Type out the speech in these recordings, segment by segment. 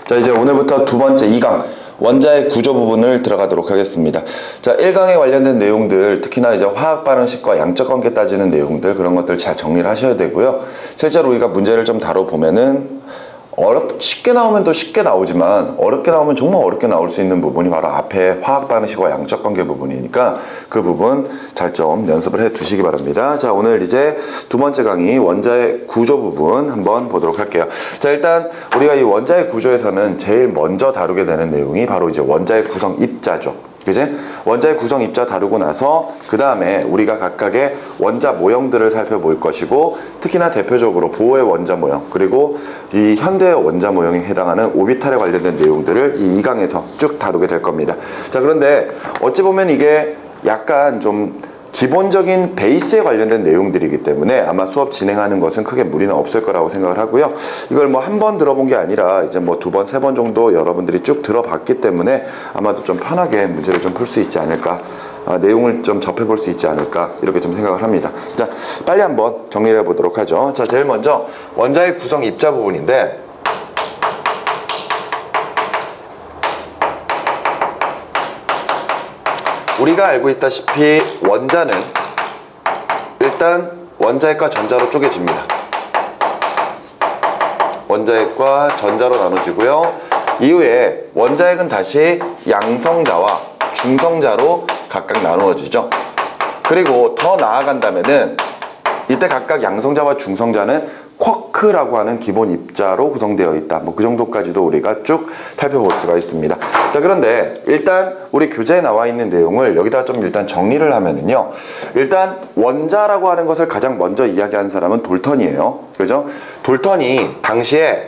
자, 이제 오늘부터 두 번째 2강 원자의 구조 부분을 들어가도록 하겠습니다. 자, 1강에 관련된 내용들, 특히나 이제 화학 반응식과 양적 관계 따지는 내용들, 그런 것들 잘 정리를 하셔야 되고요. 실제로 우리가 문제를 좀 다뤄보면은 쉽게 나오면 또 쉽게 나오지만 어렵게 나오면 정말 어렵게 나올 수 있는 부분이 바로 앞에 화학 반응식과 양적 관계 부분이니까 그 부분 잘 좀 연습을 해 두시기 바랍니다. 자, 오늘 이제 두 번째 강의 원자의 구조 부분 한번 보도록 할게요. 자, 일단 우리가 이 원자의 구조에서는 제일 먼저 다루게 되는 내용이 바로 이제 원자의 구성 입자죠. 그지? 원자의 구성 입자 다루고 나서 그 다음에 우리가 각각의 원자 모형들을 살펴볼 것이고, 특히나 대표적으로 보호의 원자 모형, 그리고 이 현대의 원자 모형에 해당하는 오비탈에 관련된 내용들을 이 2강에서 쭉 다루게 될 겁니다. 자, 그런데 어찌 보면 이게 약간 좀 기본적인 베이스에 관련된 내용들이기 때문에 아마 수업 진행하는 것은 크게 무리는 없을 거라고 생각을 하고요. 이걸 뭐 한 번 들어본 게 아니라 이제 뭐 두 번, 세 번 정도 여러분들이 쭉 들어봤기 때문에 아마도 좀 편하게 문제를 좀 풀 수 있지 않을까, 내용을 좀 접해볼 수 있지 않을까, 이렇게 좀 생각을 합니다. 자, 빨리 한번 정리를 해보도록 하죠. 자, 제일 먼저 원자의 구성 입자 부분인데, 우리가 알고 있다시피 원자는 일단 원자핵과 전자로 쪼개집니다. 원자핵과 전자로 나눠지고요. 이후에 원자핵은 다시 양성자와 중성자로 각각 나누어지죠. 그리고 더 나아간다면은 이때 각각 양성자와 중성자는 쿼크라고 하는 기본 입자로 구성되어 있다. 뭐 그 정도까지도 우리가 쭉 살펴볼 수가 있습니다. 자, 그런데 일단 우리 교재에 나와 있는 내용을 여기다 좀 일단 정리를 하면은요. 일단 원자라고 하는 것을 가장 먼저 이야기한 사람은 돌턴이에요. 그죠? 돌턴이 당시에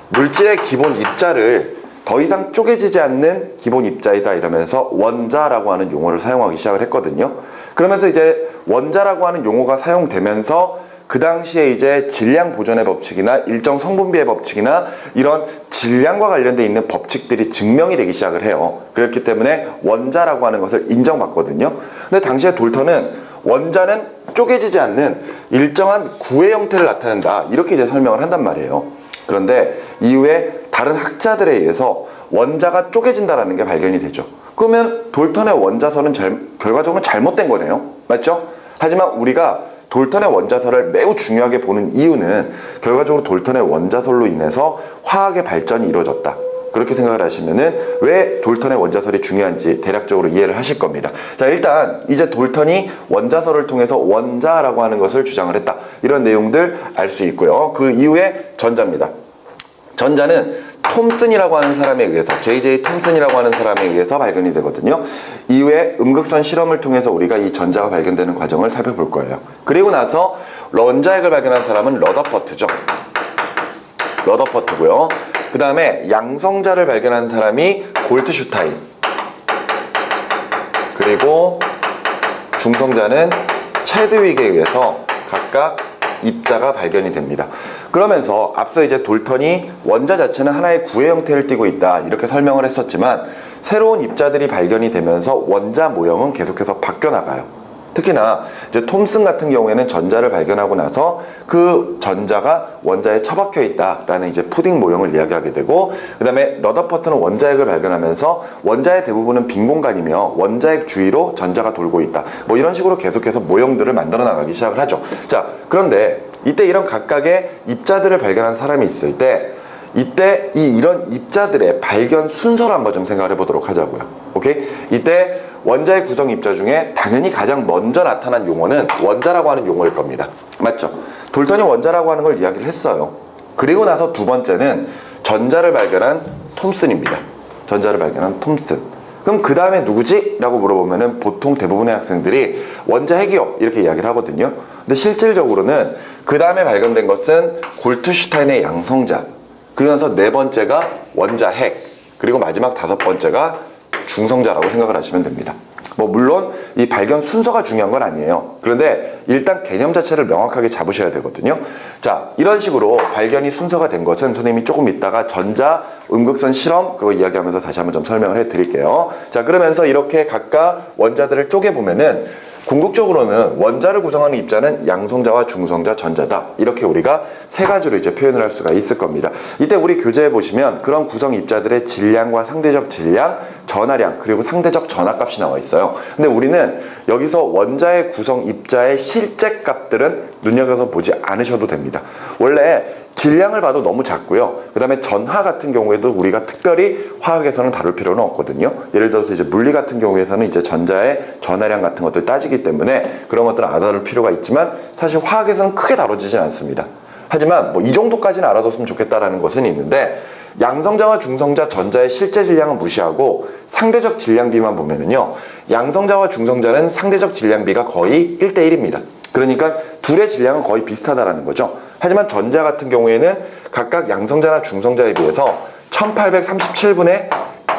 물질의 기본 입자를 더 이상 쪼개지지 않는 기본 입자이다 이러면서 원자라고 하는 용어를 사용하기 시작을 했거든요. 그러면서 이제 원자라고 하는 용어가 사용되면서 그 당시에 이제 질량 보존의 법칙이나 일정 성분비의 법칙이나 이런 질량과 관련돼 있는 법칙들이 증명이 되기 시작을 해요. 그렇기 때문에 원자라고 하는 것을 인정받거든요. 근데 당시에 돌턴은 원자는 쪼개지지 않는 일정한 구의 형태를 나타낸다, 이렇게 이제 설명을 한단 말이에요. 그런데 이후에 다른 학자들에 의해서 원자가 쪼개진다라는 게 발견이 되죠. 그러면 돌턴의 원자설은 결과적으로 잘못된 거네요. 맞죠? 하지만 우리가 돌턴의 원자설을 매우 중요하게 보는 이유는 결과적으로 돌턴의 원자설로 인해서 화학의 발전이 이루어졌다, 그렇게 생각을 하시면은 왜 돌턴의 원자설이 중요한지 대략적으로 이해를 하실 겁니다. 자, 일단 이제 돌턴이 원자설을 통해서 원자라고 하는 것을 주장을 했다, 이런 내용들 알 수 있고요. 그 이후에 전자입니다. 전자는 톰슨이라고 하는 사람에 의해서, J.J. 톰슨이라고 하는 사람에 의해서 발견이 되거든요. 이후에 음극선 실험을 통해서 우리가 이 전자가 발견되는 과정을 살펴볼 거예요. 그리고 나서 원자핵을 발견한 사람은 러더퍼트죠. 러더퍼트고요. 그 다음에 양성자를 발견한 사람이 골트슈타인, 그리고 중성자는 체드윅에 의해서 각각 입자가 발견이 됩니다. 그러면서 앞서 이제 돌턴이 원자 자체는 하나의 구의 형태를 띠고 있다, 이렇게 설명을 했었지만 새로운 입자들이 발견이 되면서 원자 모형은 계속해서 바뀌어 나가요. 특히나 이제 톰슨 같은 경우에는 전자를 발견하고 나서 그 전자가 원자에 처박혀 있다라는 이제 푸딩 모형을 이야기하게 되고, 그 다음에 러더퍼트는 원자핵을 발견하면서 원자의 대부분은 빈 공간이며 원자핵 주위로 전자가 돌고 있다, 뭐 이런 식으로 계속해서 모형들을 만들어 나가기 시작을 하죠. 자, 그런데 이때 이런 각각의 입자들을 발견한 사람이 있을 때, 이때 이런 입자들의 발견 순서를 한번 좀 생각을 해보도록 하자고요. 오케이? 이때 원자의 구성 입자 중에 당연히 가장 먼저 나타난 용어는 원자라고 하는 용어일 겁니다. 맞죠? 돌턴이 원자라고 하는 걸 이야기를 했어요. 그리고 나서 두 번째는 전자를 발견한 톰슨입니다. 전자를 발견한 톰슨. 그럼 그 다음에 누구지? 라고 물어보면은 보통 대부분의 학생들이 원자핵이요, 이렇게 이야기를 하거든요. 근데 실질적으로는 그 다음에 발견된 것은 골트슈타인의 양성자, 그리고 나서 네 번째가 원자핵, 그리고 마지막 다섯 번째가 중성자라고 생각을 하시면 됩니다. 뭐 물론 이 발견 순서가 중요한 건 아니에요. 그런데 일단 개념 자체를 명확하게 잡으셔야 되거든요. 자, 이런 식으로 발견이 순서가 된 것은 선생님이 조금 이따가 전자 음극선 실험 그거 이야기하면서 다시 한번 좀 설명을 해 드릴게요. 자, 그러면서 이렇게 각각 원자들을 쪼개보면은 궁극적으로는 원자를 구성하는 입자는 양성자와 중성자, 전자다. 이렇게 우리가 세 가지로 이제 표현을 할 수가 있을 겁니다. 이때 우리 교재에 보시면 그런 구성 입자들의 질량과 상대적 질량, 전하량, 그리고 상대적 전하값이 나와 있어요. 근데 우리는 여기서 원자의 구성 입자의 실제 값들은 눈여겨서 보지 않으셔도 됩니다. 원래 질량을 봐도 너무 작고요. 그 다음에 전하 같은 경우에도 우리가 특별히 화학에서는 다룰 필요는 없거든요. 예를 들어서 이제 물리 같은 경우에서는 이제 전자의 전하량 같은 것들 따지기 때문에 그런 것들은 알아둘 필요가 있지만 사실 화학에서는 크게 다뤄지진 않습니다. 하지만 뭐 이 정도까지는 알아뒀으면 좋겠다라는 것은 있는데 양성자와 중성자, 전자의 실제 질량은 무시하고 상대적 질량비만 보면은요, 양성자와 중성자는 상대적 질량비가 거의 1대1입니다. 그러니까 둘의 질량은 거의 비슷하다라는 거죠. 하지만 전자 같은 경우에는 각각 양성자나 중성자에 비해서 1837분의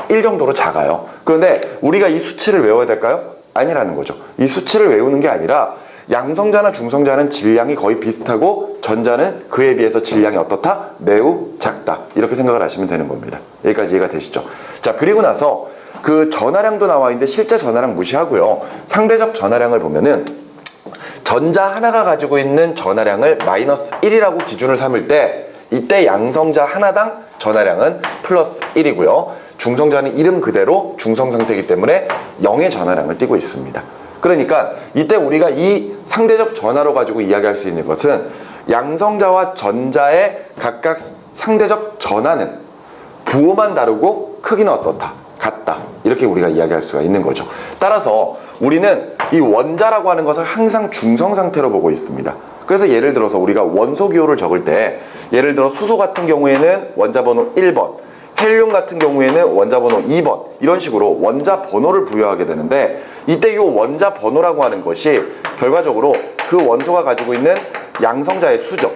1 정도로 작아요. 그런데 우리가 이 수치를 외워야 될까요? 아니라는 거죠. 이 수치를 외우는 게 아니라 양성자나 중성자는 질량이 거의 비슷하고 전자는 그에 비해서 질량이 어떻다? 매우 작다. 이렇게 생각을 하시면 되는 겁니다. 여기까지 이해가 되시죠? 자, 그리고 나서 그 전하량도 나와 있는데 실제 전하량 무시하고요. 상대적 전하량을 보면은 전자 하나가 가지고 있는 전하량을 마이너스 1이라고 기준을 삼을 때 이때 양성자 하나당 전하량은 플러스 1이고요. 중성자는 이름 그대로 중성 상태이기 때문에 0의 전하량을 띠고 있습니다. 그러니까 이때 우리가 이 상대적 전하로 가지고 이야기할 수 있는 것은 양성자와 전자의 각각 상대적 전하는 부호만 다르고 크기는 어떻다? 같다. 이렇게 우리가 이야기할 수가 있는 거죠. 따라서 우리는 이 원자라고 하는 것을 항상 중성 상태로 보고 있습니다. 그래서 예를 들어서 우리가 원소 기호를 적을 때 예를 들어 수소 같은 경우에는 원자 번호 1번, 헬륨 같은 경우에는 원자 번호 2번 이런 식으로 원자 번호를 부여하게 되는데 이때 이 원자 번호라고 하는 것이 결과적으로 그 원소가 가지고 있는 양성자의 수죠.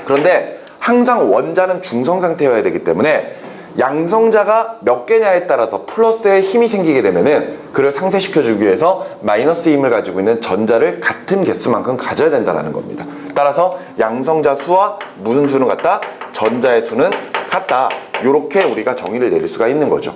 그런데 항상 원자는 중성 상태여야 되기 때문에 양성자가 몇 개냐에 따라서 플러스의 힘이 생기게 되면은 그를 상쇄시켜주기 위해서 마이너스 힘을 가지고 있는 전자를 같은 개수만큼 가져야 된다는 겁니다. 따라서 양성자 수와 무슨 수는 같다? 전자의 수는 같다. 이렇게 우리가 정의를 내릴 수가 있는 거죠.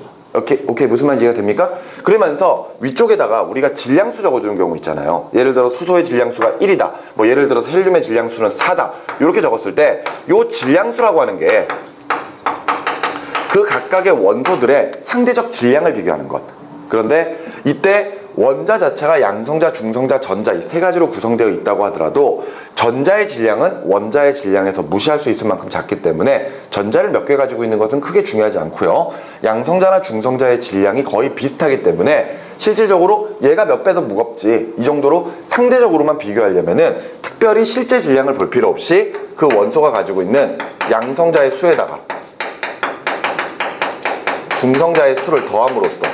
오케이 무슨 말인지 이해가 됩니까? 그러면서 위쪽에다가 우리가 질량수 적어주는 경우 있잖아요. 예를 들어 수소의 질량수가 1이다. 뭐 예를 들어서 헬륨의 질량수는 4다. 이렇게 적었을 때 이 질량수라고 하는 게 그 각각의 원소들의 상대적 질량을 비교하는 것. 그런데 이때 원자 자체가 양성자, 중성자, 전자 이 세 가지로 구성되어 있다고 하더라도 전자의 질량은 원자의 질량에서 무시할 수 있을 만큼 작기 때문에 전자를 몇 개 가지고 있는 것은 크게 중요하지 않고요. 양성자나 중성자의 질량이 거의 비슷하기 때문에 실질적으로 얘가 몇 배 더 무겁지 이 정도로 상대적으로만 비교하려면은 특별히 실제 질량을 볼 필요 없이 그 원소가 가지고 있는 양성자의 수에다가 중성자의 수를 더함으로써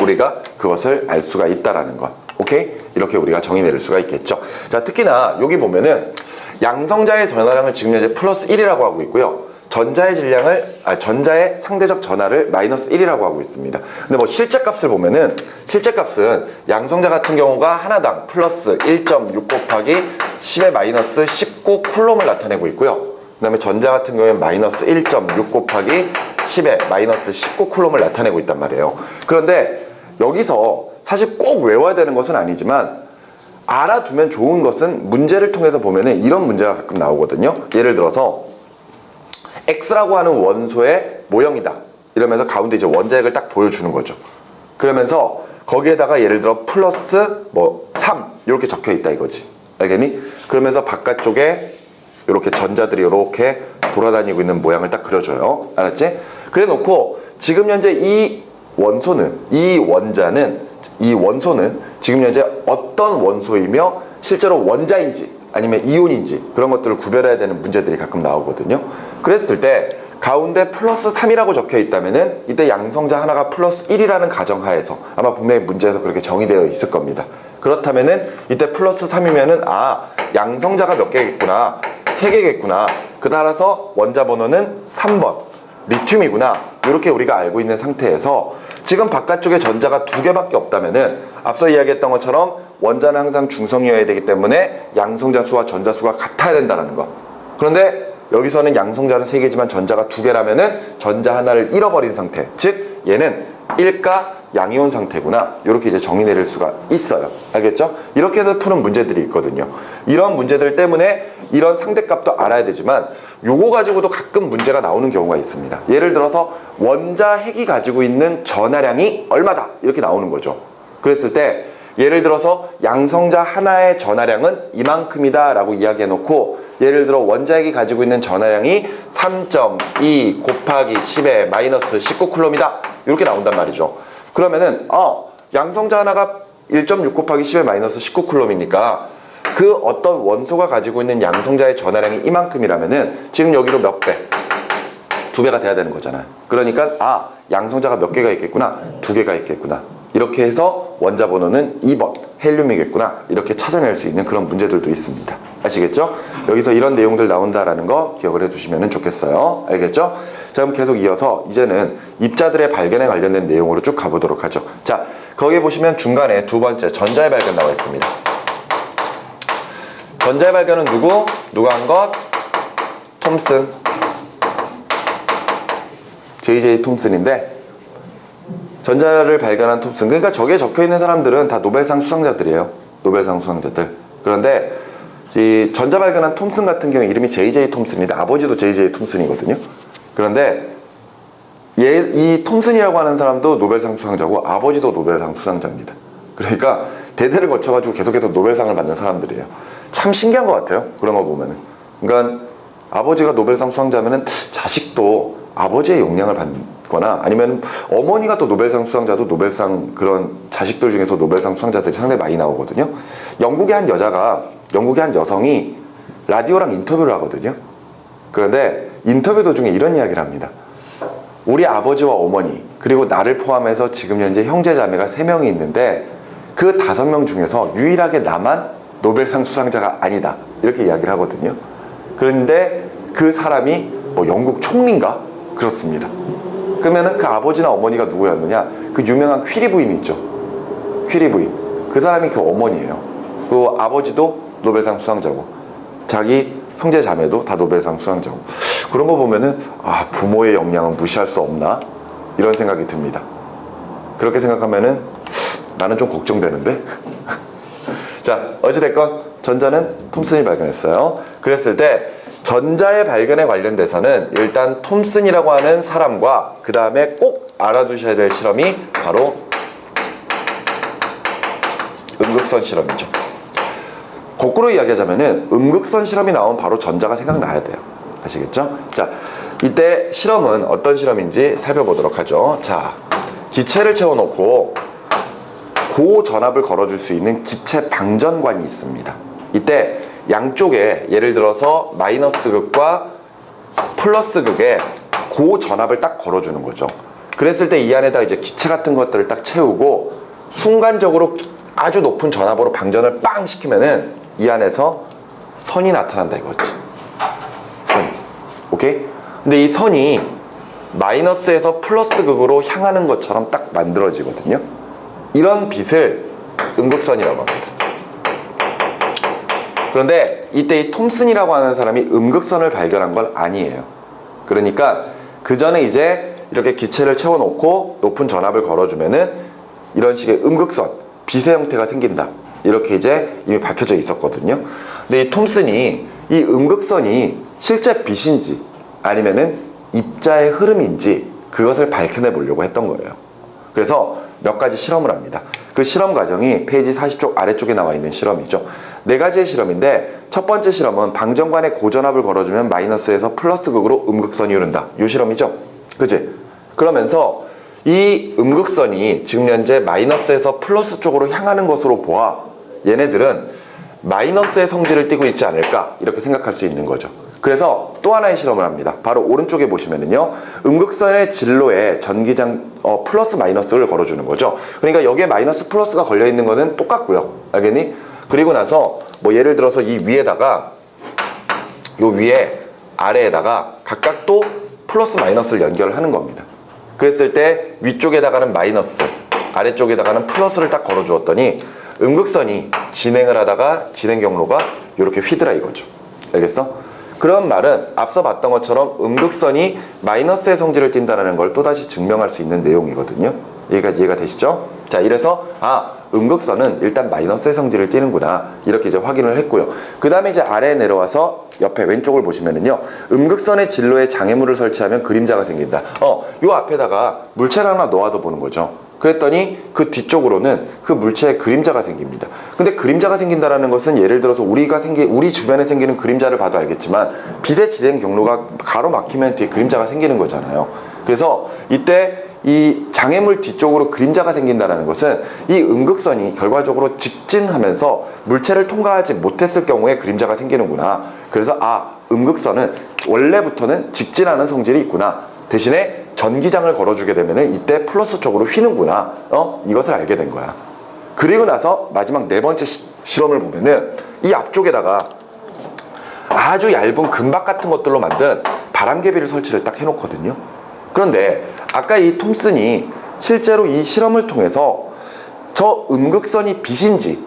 우리가 그것을 알 수가 있다라는 것. 오케이? 이렇게 우리가 정의 내릴 수가 있겠죠. 자, 특히나 여기 보면은 양성자의 전하량을 지금 현재 플러스 1이라고 하고 있고요. 전자의 전자의 상대적 전하를 마이너스 1이라고 하고 있습니다. 근데 뭐 실제 값을 보면은 실제 값은 양성자 같은 경우가 하나당 플러스 1.6 곱하기 10의 마이너스 19 쿨롬을 나타내고 있고요. 그 다음에 전자 같은 경우에는 마이너스 1.6 곱하기 10의 마이너스 19 쿨롬을 나타내고 있단 말이에요. 그런데 여기서 사실 꼭 외워야 되는 것은 아니지만 알아두면 좋은 것은 문제를 통해서 보면은 이런 문제가 가끔 나오거든요. 예를 들어서 X라고 하는 원소의 모형이다. 이러면서 가운데 이제 원자핵을 딱 보여주는 거죠. 그러면서 거기에다가 예를 들어 플러스 뭐 3 이렇게 적혀 있다 이거지. 알겠니? 그러면서 바깥쪽에 이렇게 전자들이 이렇게 돌아다니고 있는 모양을 딱 그려줘요. 알았지? 그래 놓고 지금 현재 이 원소는 이 원소는 지금 현재 어떤 원소이며 실제로 원자인지 아니면 이온인지 그런 것들을 구별해야 되는 문제들이 가끔 나오거든요. 그랬을 때 가운데 플러스 3이라고 적혀 있다면은 이때 양성자 하나가 플러스 1이라는 가정하에서 아마 분명히 문제에서 그렇게 정의되어 있을 겁니다. 그렇다면은 이때 플러스 3이면은 양성자가 몇 개겠구나 3개겠구나. 그 따라서 원자 번호는 3번 리튬이구나. 이렇게 우리가 알고 있는 상태에서 지금 바깥쪽에 전자가 2개밖에 없다면은 앞서 이야기했던 것처럼 원자는 항상 중성이어야 되기 때문에 양성자 수와 전자 수가 같아야 된다는 거. 그런데 여기서는 양성자는 3개지만 전자가 2개라면은 전자 하나를 잃어버린 상태. 즉 얘는 1가 양이온 상태구나 이렇게 이제 정의 내릴 수가 있어요. 알겠죠? 이렇게 해서 푸는 문제들이 있거든요. 이런 문제들 때문에 이런 상대값도 알아야 되지만 요거 가지고도 가끔 문제가 나오는 경우가 있습니다. 예를 들어서 원자 핵이 가지고 있는 전하량이 얼마다 이렇게 나오는 거죠. 그랬을 때 예를 들어서 양성자 하나의 전하량은 이만큼이다 라고 이야기해 놓고 예를 들어 원자핵이 가지고 있는 전하량이 3.2 곱하기 10의 마이너스 19쿨럼이다 이렇게 나온단 말이죠. 그러면은 양성자 하나가 1.6 곱하기 10의 마이너스 19쿨럼이니까 그 어떤 원소가 가지고 있는 양성자의 전하량이 이만큼이라면은 지금 여기로 몇 배? 2배가 돼야 되는 거잖아요. 그러니까 양성자가 몇 개가 있겠구나, 2개가 있겠구나. 이렇게 해서 원자 번호는 2번 헬륨이겠구나 이렇게 찾아낼 수 있는 그런 문제들도 있습니다. 아시겠죠? 여기서 이런 내용들 나온다라는 거 기억을 해두시면 좋겠어요. 알겠죠? 자, 그럼 계속 이어서 이제는 입자들의 발견에 관련된 내용으로 쭉 가보도록 하죠. 자, 거기에 보시면 중간에 두 번째 전자의 발견 나와 있습니다. 전자의 발견은 누가 한 것? 톰슨. J.J. 톰슨인데 전자를 발견한 톰슨. 그러니까 저기에 적혀있는 사람들은 다 노벨상 수상자들이에요. 노벨상 수상자들. 그런데 이 전자 발견한 톰슨 같은 경우 이름이 J.J. 톰슨인데 아버지도 J.J. 톰슨이거든요. 그런데 이 톰슨이라고 하는 사람도 노벨상 수상자고 아버지도 노벨상 수상자입니다. 그러니까 대대를 거쳐가지고 계속해서 노벨상을 받는 사람들이에요. 참 신기한 것 같아요. 그런 거 보면은. 그러니까 아버지가 노벨상 수상자면은 자식도 아버지의 영향을 받거나 아니면 어머니가 또 노벨상 수상자도 노벨상 그런 자식들 중에서 노벨상 수상자들이 상당히 많이 나오거든요. 영국의 한 여성이 라디오랑 인터뷰를 하거든요. 그런데 인터뷰 도중에 이런 이야기를 합니다. 우리 아버지와 어머니 그리고 나를 포함해서 지금 현재 형제자매가 3명이 있는데 그 5명 중에서 유일하게 나만 노벨상 수상자가 아니다 이렇게 이야기를 하거든요. 그런데 그 사람이 뭐 영국 총리인가? 그렇습니다. 그러면은 그 아버지나 어머니가 누구였느냐? 그 유명한 퀴리 부인 있죠. 퀴리 부인. 그 사람이 그 어머니예요. 그 아버지도 노벨상 수상자고 자기 형제 자매도 다 노벨상 수상자고. 그런 거 보면은 부모의 역량은 무시할 수 없나? 이런 생각이 듭니다. 그렇게 생각하면은 나는 좀 걱정되는데. 자, 어찌됐건 전자는 톰슨이 발견했어요. 그랬을 때 전자의 발견에 관련돼서는 일단 톰슨이라고 하는 사람과 그 다음에 꼭 알아두셔야 될 실험이 바로 음극선 실험이죠. 거꾸로 이야기하자면은 음극선 실험이 나오면 바로 전자가 생각나야 돼요. 아시겠죠? 자, 이때 실험은 어떤 실험인지 살펴보도록 하죠. 자, 기체를 채워놓고 고전압을 걸어줄 수 있는 기체 방전관이 있습니다. 이때 양쪽에 예를 들어서 마이너스 극과 플러스 극에 고전압을 딱 걸어주는 거죠. 그랬을 때 이 안에다 이제 기체 같은 것들을 딱 채우고 순간적으로 아주 높은 전압으로 방전을 빵 시키면은 이 안에서 선이 나타난다 이거지. 선. 오케이? 근데 이 선이 마이너스에서 플러스 극으로 향하는 것처럼 딱 만들어지거든요. 이런 빛을 음극선이라고 합니다. 그런데 이때 이 톰슨이라고 하는 사람이 음극선을 발견한 건 아니에요. 그러니까 그 전에 이제 이렇게 기체를 채워놓고 높은 전압을 걸어주면은 이런 식의 음극선, 빛의 형태가 생긴다. 이렇게 이제 이미 밝혀져 있었거든요. 근데 이 톰슨이 이 음극선이 실제 빛인지 아니면은 입자의 흐름인지 그것을 밝혀내 보려고 했던 거예요. 그래서 몇 가지 실험을 합니다. 그 실험 과정이 페이지 40쪽 아래쪽에 나와 있는 실험이죠. 4가지의 실험인데 첫 번째 실험은 방전관에 고전압을 걸어주면 마이너스에서 플러스 극으로 음극선이 흐른다. 이 실험이죠. 그치? 그러면서 이 음극선이 지금 현재 마이너스에서 플러스 쪽으로 향하는 것으로 보아 얘네들은 마이너스의 성질을 띠고 있지 않을까 이렇게 생각할 수 있는 거죠. 그래서 또 하나의 실험을 합니다. 바로 오른쪽에 보시면은요, 음극선의 진로에 전기장 플러스 마이너스를 걸어주는 거죠. 그러니까 여기에 마이너스 플러스가 걸려 있는 거는 똑같고요. 알겠니? 그리고 나서 뭐 예를 들어서 이 위에다가 요 위에 아래에다가 각각 또 플러스 마이너스를 연결을 하는 겁니다. 그랬을 때 위쪽에다가는 마이너스, 아래쪽에다가는 플러스를 딱 걸어 주었더니 음극선이 진행을 하다가 진행 경로가 이렇게 휘더라 이거죠. 알겠어? 그런 말은 앞서 봤던 것처럼 음극선이 마이너스의 성질을 띈다는 걸 또다시 증명할 수 있는 내용이거든요. 여기까지 이해가 되시죠? 자, 이래서 음극선은 일단 마이너스의 성질을 띠는구나, 이렇게 이제 확인을 했고요. 그 다음에 이제 아래에 내려와서 옆에 왼쪽을 보시면은요, 음극선의 진로에 장애물을 설치하면 그림자가 생긴다. 요 앞에다가 물체를 하나 놓아둬 보는 거죠. 그랬더니 그 뒤쪽으로는 그 물체에 그림자가 생깁니다. 근데 그림자가 생긴다라는 것은 예를 들어서 우리 주변에 생기는 그림자를 봐도 알겠지만 빛의 진행 경로가 가로막히면 뒤에 그림자가 생기는 거잖아요. 그래서 이때 이 장애물 뒤쪽으로 그림자가 생긴다는 것은 이 음극선이 결과적으로 직진하면서 물체를 통과하지 못했을 경우에 그림자가 생기는구나. 그래서 음극선은 원래부터는 직진하는 성질이 있구나. 대신에 전기장을 걸어주게 되면 이때 플러스 쪽으로 휘는구나. 이것을 알게 된 거야. 그리고 나서 마지막 네 번째 실험을 보면은 이 앞쪽에다가 아주 얇은 금박 같은 것들로 만든 바람개비를 설치를 딱 해놓거든요. 그런데 아까 이 톰슨이 실제로 이 실험을 통해서 저 음극선이 빛인지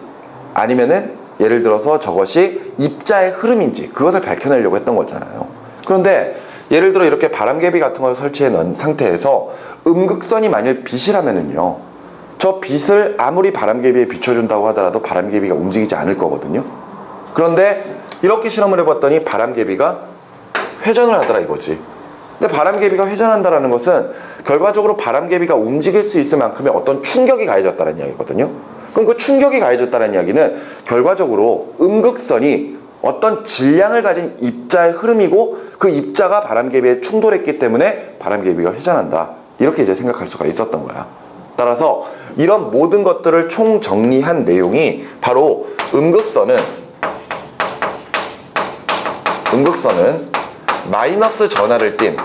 아니면은 예를 들어서 저것이 입자의 흐름인지 그것을 밝혀내려고 했던 거잖아요. 그런데 예를 들어 이렇게 바람개비 같은 걸 설치해 놓은 상태에서 음극선이 만일 빛이라면은요, 저 빛을 아무리 바람개비에 비춰준다고 하더라도 바람개비가 움직이지 않을 거거든요. 그런데 이렇게 실험을 해봤더니 바람개비가 회전을 하더라 이거지. 근데 바람개비가 회전한다라는 것은 결과적으로 바람개비가 움직일 수 있을 만큼의 어떤 충격이 가해졌다는 이야기거든요. 그럼 그 충격이 가해졌다는 이야기는 결과적으로 음극선이 어떤 질량을 가진 입자의 흐름이고 그 입자가 바람개비에 충돌했기 때문에 바람개비가 회전한다, 이렇게 이제 생각할 수가 있었던 거야. 따라서 이런 모든 것들을 총정리한 내용이 바로 음극선은 마이너스 전하를 띤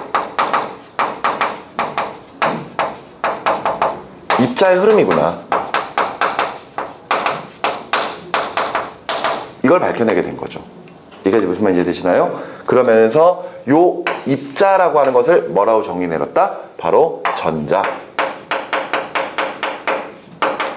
입자의 흐름이구나, 이걸 밝혀내게 된 거죠. 여기까지 무슨 말인지 이해되시나요? 그러면서 요 입자라고 하는 것을 뭐라고 정의 내렸다? 바로 전자,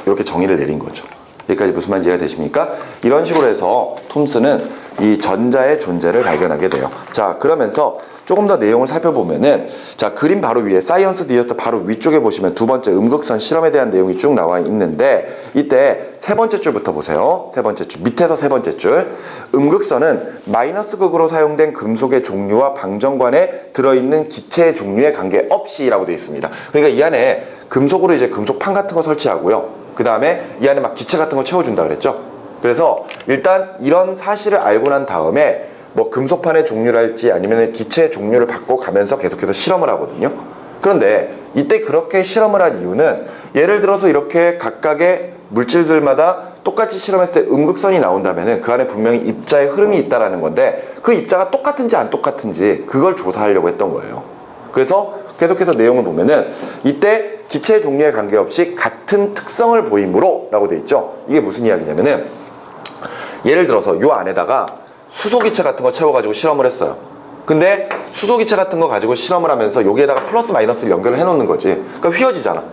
이렇게 정의를 내린 거죠. 여기까지 무슨 말인지 이해가 되십니까? 이런 식으로 해서 톰슨은 이 전자의 존재를 발견하게 돼요. 자, 그러면서 조금 더 내용을 살펴보면은, 자, 그림 바로 위에 사이언스 디저트 바로 위쪽에 보시면 두 번째 음극선 실험에 대한 내용이 쭉 나와 있는데, 이때 세 번째 줄부터 보세요. 세 번째 줄, 밑에서 세 번째 줄. 음극선은 마이너스 극으로 사용된 금속의 종류와 방정관에 들어있는 기체의 종류에 관계없이라고 되어 있습니다. 그러니까 이 안에 금속으로 이제 금속판 같은 거 설치하고요, 그 다음에 이 안에 막 기체 같은 거 채워준다 그랬죠. 그래서 일단 이런 사실을 알고 난 다음에 뭐 금속판의 종류랄지 아니면 기체의 종류를 바꿔가면서 계속해서 실험을 하거든요. 그런데 이때 그렇게 실험을 한 이유는, 예를 들어서 이렇게 각각의 물질들마다 똑같이 실험했을 때 음극선이 나온다면은 그 안에 분명히 입자의 흐름이 있다라는 건데, 그 입자가 똑같은지 안 똑같은지 그걸 조사하려고 했던 거예요. 그래서 계속해서 내용을 보면은 이때 기체의 종류에 관계없이 같은 특성을 보이므로 라고 돼 있죠. 이게 무슨 이야기냐면은, 예를 들어서 요 안에다가 수소기체 같은 거 채워가지고 실험을 했어요. 근데 수소기체 같은 거 가지고 실험을 하면서 여기에다가 플러스 마이너스를 연결을 해놓는 거지. 그러니까 휘어지잖아.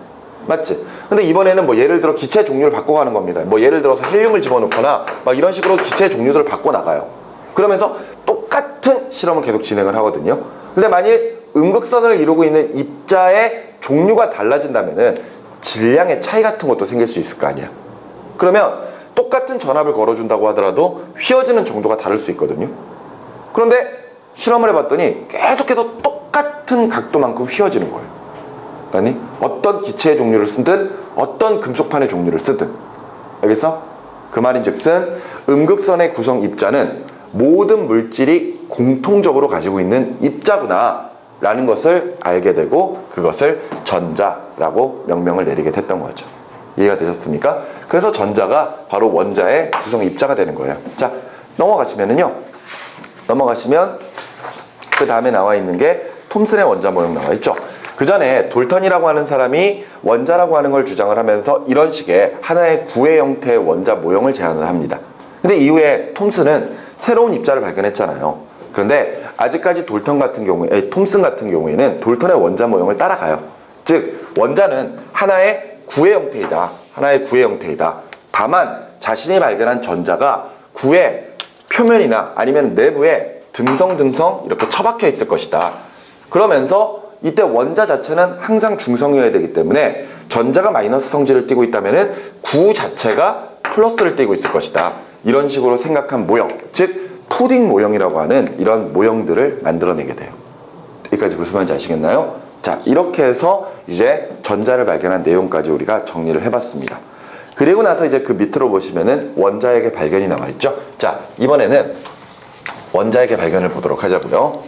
맞지? 근데 이번에는 뭐 예를 들어 기체 종류를 바꿔가는 겁니다. 뭐 예를 들어서 헬륨을 집어넣거나 막 이런 식으로 기체 종류들을 바꿔나가요. 그러면서 똑같은 실험을 계속 진행을 하거든요. 근데 만일 음극선을 이루고 있는 입자의 종류가 달라진다면은 질량의 차이 같은 것도 생길 수 있을 거 아니야. 그러면 똑같은 전압을 걸어준다고 하더라도 휘어지는 정도가 다를 수 있거든요. 그런데 실험을 해봤더니 계속해서 똑같은 각도만큼 휘어지는 거예요. 아니, 어떤 기체의 종류를 쓰든 어떤 금속판의 종류를 쓰든. 알겠어? 그 말인즉슨 음극선의 구성 입자는 모든 물질이 공통적으로 가지고 있는 입자구나 라는 것을 알게 되고, 그것을 전자라고 명명을 내리게 됐던 거죠. 이해가 되셨습니까? 그래서 전자가 바로 원자의 구성 입자가 되는 거예요. 자, 넘어가시면 그 다음에 나와 있는 게 톰슨의 원자 모형 나와 있죠. 그 전에 돌턴이라고 하는 사람이 원자라고 하는 걸 주장을 하면서 이런 식의 하나의 구의 형태의 원자 모형을 제안을 합니다. 근데 이후에 톰슨은 새로운 입자를 발견했잖아요. 그런데 아직까지 톰슨 같은 경우에는 돌턴의 원자 모형을 따라가요. 즉, 원자는 하나의 구의 형태이다. 다만 자신이 발견한 전자가 구의 표면이나 아니면 내부에 듬성듬성 이렇게 처박혀 있을 것이다. 그러면서 이때 원자 자체는 항상 중성이어야 되기 때문에 전자가 마이너스 성질을 띠고 있다면은 구 자체가 플러스를 띠고 있을 것이다. 이런 식으로 생각한 모형, 즉 푸딩 모형이라고 하는 이런 모형들을 만들어내게 돼요. 여기까지 무슨 말인지 아시겠나요? 자, 이렇게 해서 이제 전자를 발견한 내용까지 우리가 정리를 해봤습니다. 그리고 나서 이제 그 밑으로 보시면은 원자핵의 발견이 나와 있죠. 자, 이번에는 원자핵의 발견을 보도록 하자고요.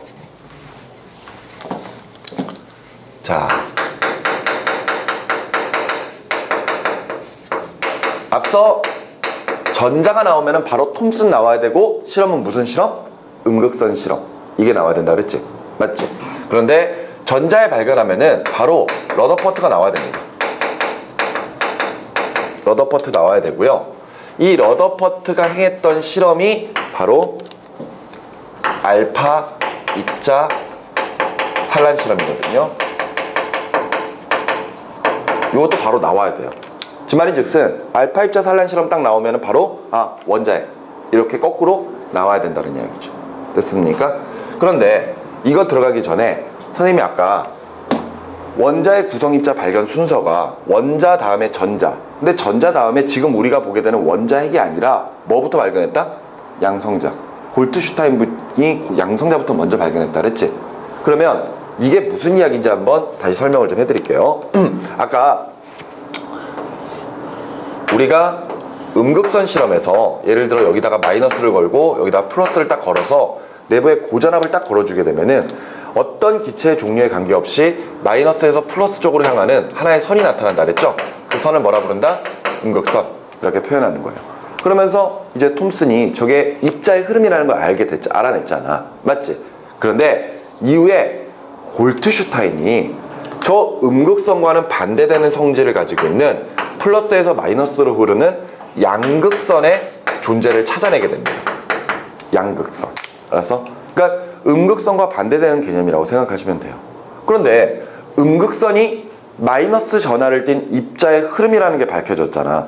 자, 앞서 전자가 나오면은 바로 톰슨 나와야 되고, 실험은 무슨 실험? 음극선 실험. 이게 나와야 된다 그랬지? 맞지? 그런데 전자에 발견하면은 바로 러더퍼트가 나와야 됩니다. 러더퍼트 나와야 되고요. 이 러더퍼트가 행했던 실험이 바로 알파 입자 산란 실험이거든요. 이것도 바로 나와야 돼요. 그 말인즉슨 알파 입자 산란 실험 딱 나오면 바로 원자핵 이렇게 거꾸로 나와야 된다는 이야기죠. 됐습니까? 그런데 이거 들어가기 전에 선생님이 아까 원자의 구성입자 발견 순서가 원자 다음에 전자, 근데 전자 다음에 지금 우리가 보게 되는 원자핵이 아니라 뭐부터 발견했다? 양성자. 골트슈타인이 양성자부터 먼저 발견했다 그랬지? 그러면 이게 무슨 이야기인지 한번 다시 설명을 좀 해드릴게요. 아까 우리가 음극선 실험에서 예를 들어 여기다가 마이너스를 걸고 여기다가 플러스를 딱 걸어서 내부에 고전압을 딱 걸어주게 되면은 어떤 기체의 종류에 관계없이 마이너스에서 플러스 쪽으로 향하는 하나의 선이 나타난다 그랬죠? 그 선을 뭐라 부른다? 음극선. 이렇게 표현하는 거예요. 그러면서 이제 톰슨이 저게 입자의 흐름이라는 걸 알아냈잖아. 맞지? 그런데 이후에 골트슈타인이 저 음극선과는 반대되는 성질을 가지고 있는 플러스에서 마이너스로 흐르는 양극선의 존재를 찾아내게 됩니다. 양극선. 알았어? 그러니까 음극선과 반대되는 개념이라고 생각하시면 돼요. 그런데 음극선이 마이너스 전하를 띤 입자의 흐름이라는 게 밝혀졌잖아.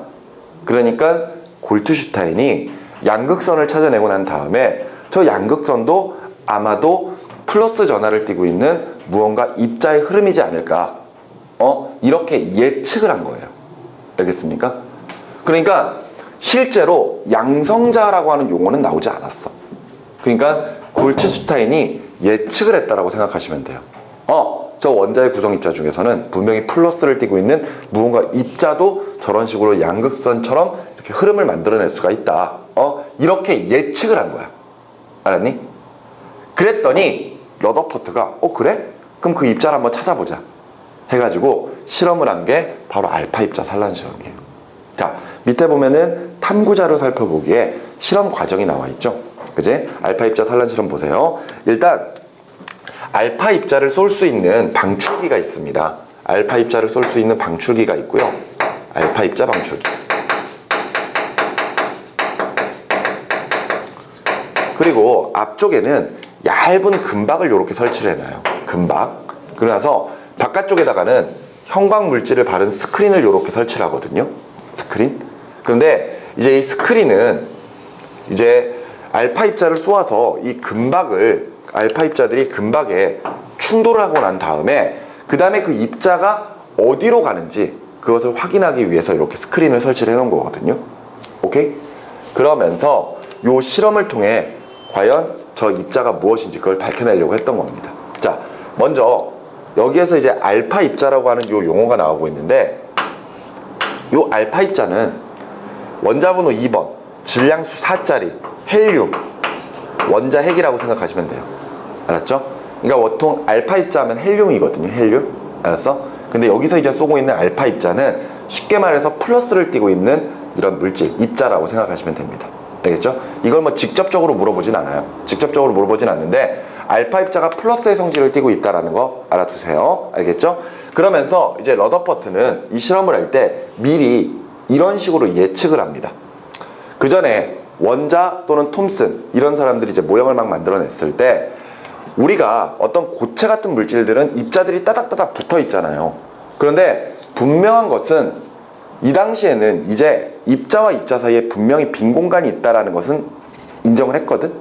그러니까 골트슈타인이 양극선을 찾아내고 난 다음에 저 양극선도 아마도 플러스 전하를 띠고 있는 무언가 입자의 흐름이지 않을까, 이렇게 예측을 한 거예요. 알겠습니까? 그러니까 실제로 양성자라고 하는 용어는 나오지 않았어. 그러니까 골트슈타인이 예측을 했다라고 생각하시면 돼요. 저 원자의 구성 입자 중에서는 분명히 플러스를 띠고 있는 무언가 입자도 저런 식으로 양극선처럼 이렇게 흐름을 만들어낼 수가 있다. 이렇게 예측을 한 거야. 알았니? 그랬더니 러더퍼트가 그래? 그럼 그 입자를 한번 찾아보자 해가지고 실험을 한 게 바로 알파 입자 산란 실험이에요. 자, 밑에 보면은 탐구자료 살펴보기에 실험 과정이 나와 있죠. 그지? 알파 입자 산란 실험 보세요. 일단 알파 입자를 쏠 수 있는 방출기가 있습니다. 알파 입자를 쏠 수 있는 방출기가 있고요. 알파 입자 방출기. 그리고 앞쪽에는 얇은 금박을 이렇게 설치를 해놔요. 금박. 그러나서 바깥쪽에다가는 형광 물질을 바른 스크린을 이렇게 설치를 하거든요. 스크린. 그런데 이제 이 스크린은 이제 알파 입자를 쏘아서 이 금박을, 알파 입자들이 금박에 충돌을 하고 난 다음에 그 다음에 그 입자가 어디로 가는지 그것을 확인하기 위해서 이렇게 스크린을 설치를 해 놓은 거거든요. 오케이? 그러면서 이 실험을 통해 과연 저 입자가 무엇인지 그걸 밝혀내려고 했던 겁니다. 자, 먼저 여기에서 이제 알파 입자라고 하는 이 용어가 나오고 있는데, 이 알파 입자는 원자번호 2번 질량수 4짜리 헬륨 원자핵이라고 생각하시면 돼요. 알았죠? 그러니까 보통 알파 입자 하면 헬륨이거든요. 헬륨. 알았어? 근데 여기서 이제 쏘고 있는 알파 입자는 쉽게 말해서 플러스를 띠고 있는 이런 물질, 입자라고 생각하시면 됩니다. 알겠죠? 이걸 뭐 직접적으로 물어보진 않아요. 직접적으로 물어보진 않는데 알파 입자가 플러스의 성질을 띠고 있다는 거 알아두세요. 알겠죠? 그러면서 이제 러더퍼트는 이 실험을 할 때 미리 이런 식으로 예측을 합니다. 그 전에 원자 또는 톰슨 이런 사람들이 이제 모형을 막 만들어냈을 때 우리가 어떤 고체 같은 물질들은 입자들이 따닥따닥 붙어 있잖아요. 그런데 분명한 것은 이 당시에는 이제 입자와 입자 사이에 분명히 빈 공간이 있다는 것은 인정을 했거든.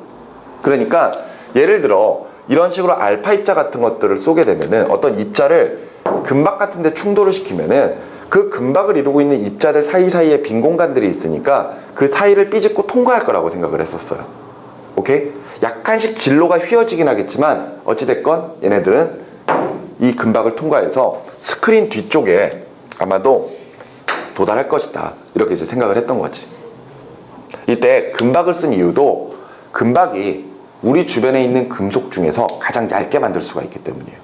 그러니까 예를 들어 이런 식으로 알파 입자 같은 것들을 쏘게 되면은 어떤 입자를 금박 같은 데 충돌을 시키면은 그 금박을 이루고 있는 입자들 사이사이에 빈 공간들이 있으니까 그 사이를 삐집고 통과할 거라고 생각을 했었어요. 오케이? 약간씩 진로가 휘어지긴 하겠지만 어찌됐건 얘네들은 이 금박을 통과해서 스크린 뒤쪽에 아마도 도달할 것이다. 이렇게 이제 생각을 했던 거지. 이때 금박을 쓴 이유도 금박이 우리 주변에 있는 금속 중에서 가장 얇게 만들 수가 있기 때문이에요.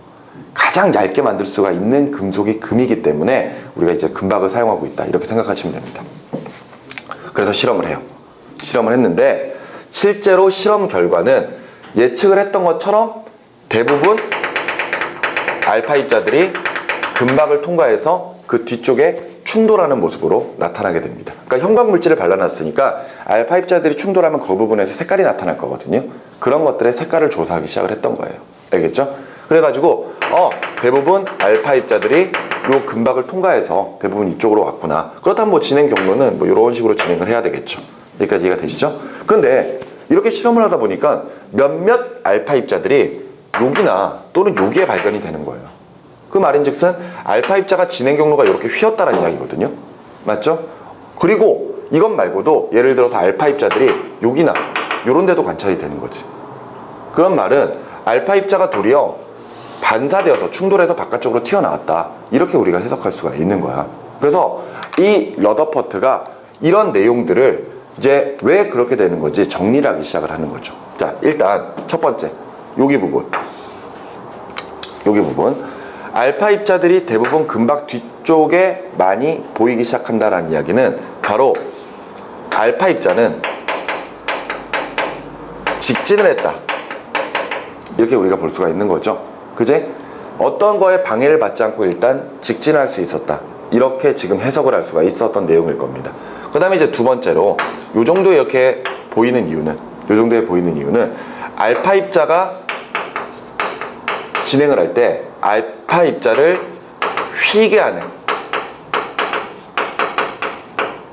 가장 얇게 만들 수가 있는 금속이 금이기 때문에 우리가 이제 금박을 사용하고 있다. 이렇게 생각하시면 됩니다. 그래서 실험을 해요. 실험을 했는데 실제로 실험 결과는 예측을 했던 것처럼 대부분 알파 입자들이 금박을 통과해서 그 뒤쪽에 충돌하는 모습으로 나타나게 됩니다. 그러니까 형광물질을 발라놨으니까 알파 입자들이 충돌하면 그 부분에서 색깔이 나타날 거거든요. 그런 것들의 색깔을 조사하기 시작을 했던 거예요. 알겠죠? 그래가지고 대부분 알파 입자들이 요 금박을 통과해서 대부분 이쪽으로 왔구나. 그렇다면 뭐 진행 경로는 뭐 이런 식으로 진행을 해야 되겠죠. 여기까지 이해가 되시죠? 그런데 이렇게 실험을 하다 보니까 몇몇 알파 입자들이 여기나 또는 여기에 발견이 되는 거예요. 그 말인즉슨 알파 입자가 진행 경로가 이렇게 휘었다는 이야기거든요. 맞죠? 그리고 이것 말고도 예를 들어서 알파 입자들이 여기나 이런 데도 관찰이 되는 거지. 그런 말은 알파 입자가 도리어 반사되어서 충돌해서 바깥쪽으로 튀어나왔다. 이렇게 우리가 해석할 수가 있는 거야. 그래서 이 러더퍼트가 이런 내용들을 이제 왜 그렇게 되는 건지 정리를 하기 시작을 하는 거죠. 자, 일단 첫 번째 여기 부분 알파 입자들이 대부분 금박 뒤쪽에 많이 보이기 시작한다는 이야기는 바로 알파 입자는 직진을 했다. 이렇게 우리가 볼 수가 있는 거죠. 그제? 어떤 거에 방해를 받지 않고 일단 직진할 수 있었다. 이렇게 지금 해석을 할 수가 있었던 내용일 겁니다. 그 다음에 이제 두 번째로 요 정도에 이렇게 보이는 이유는 알파 입자가 진행을 할 때 알파 입자를 휘게 하는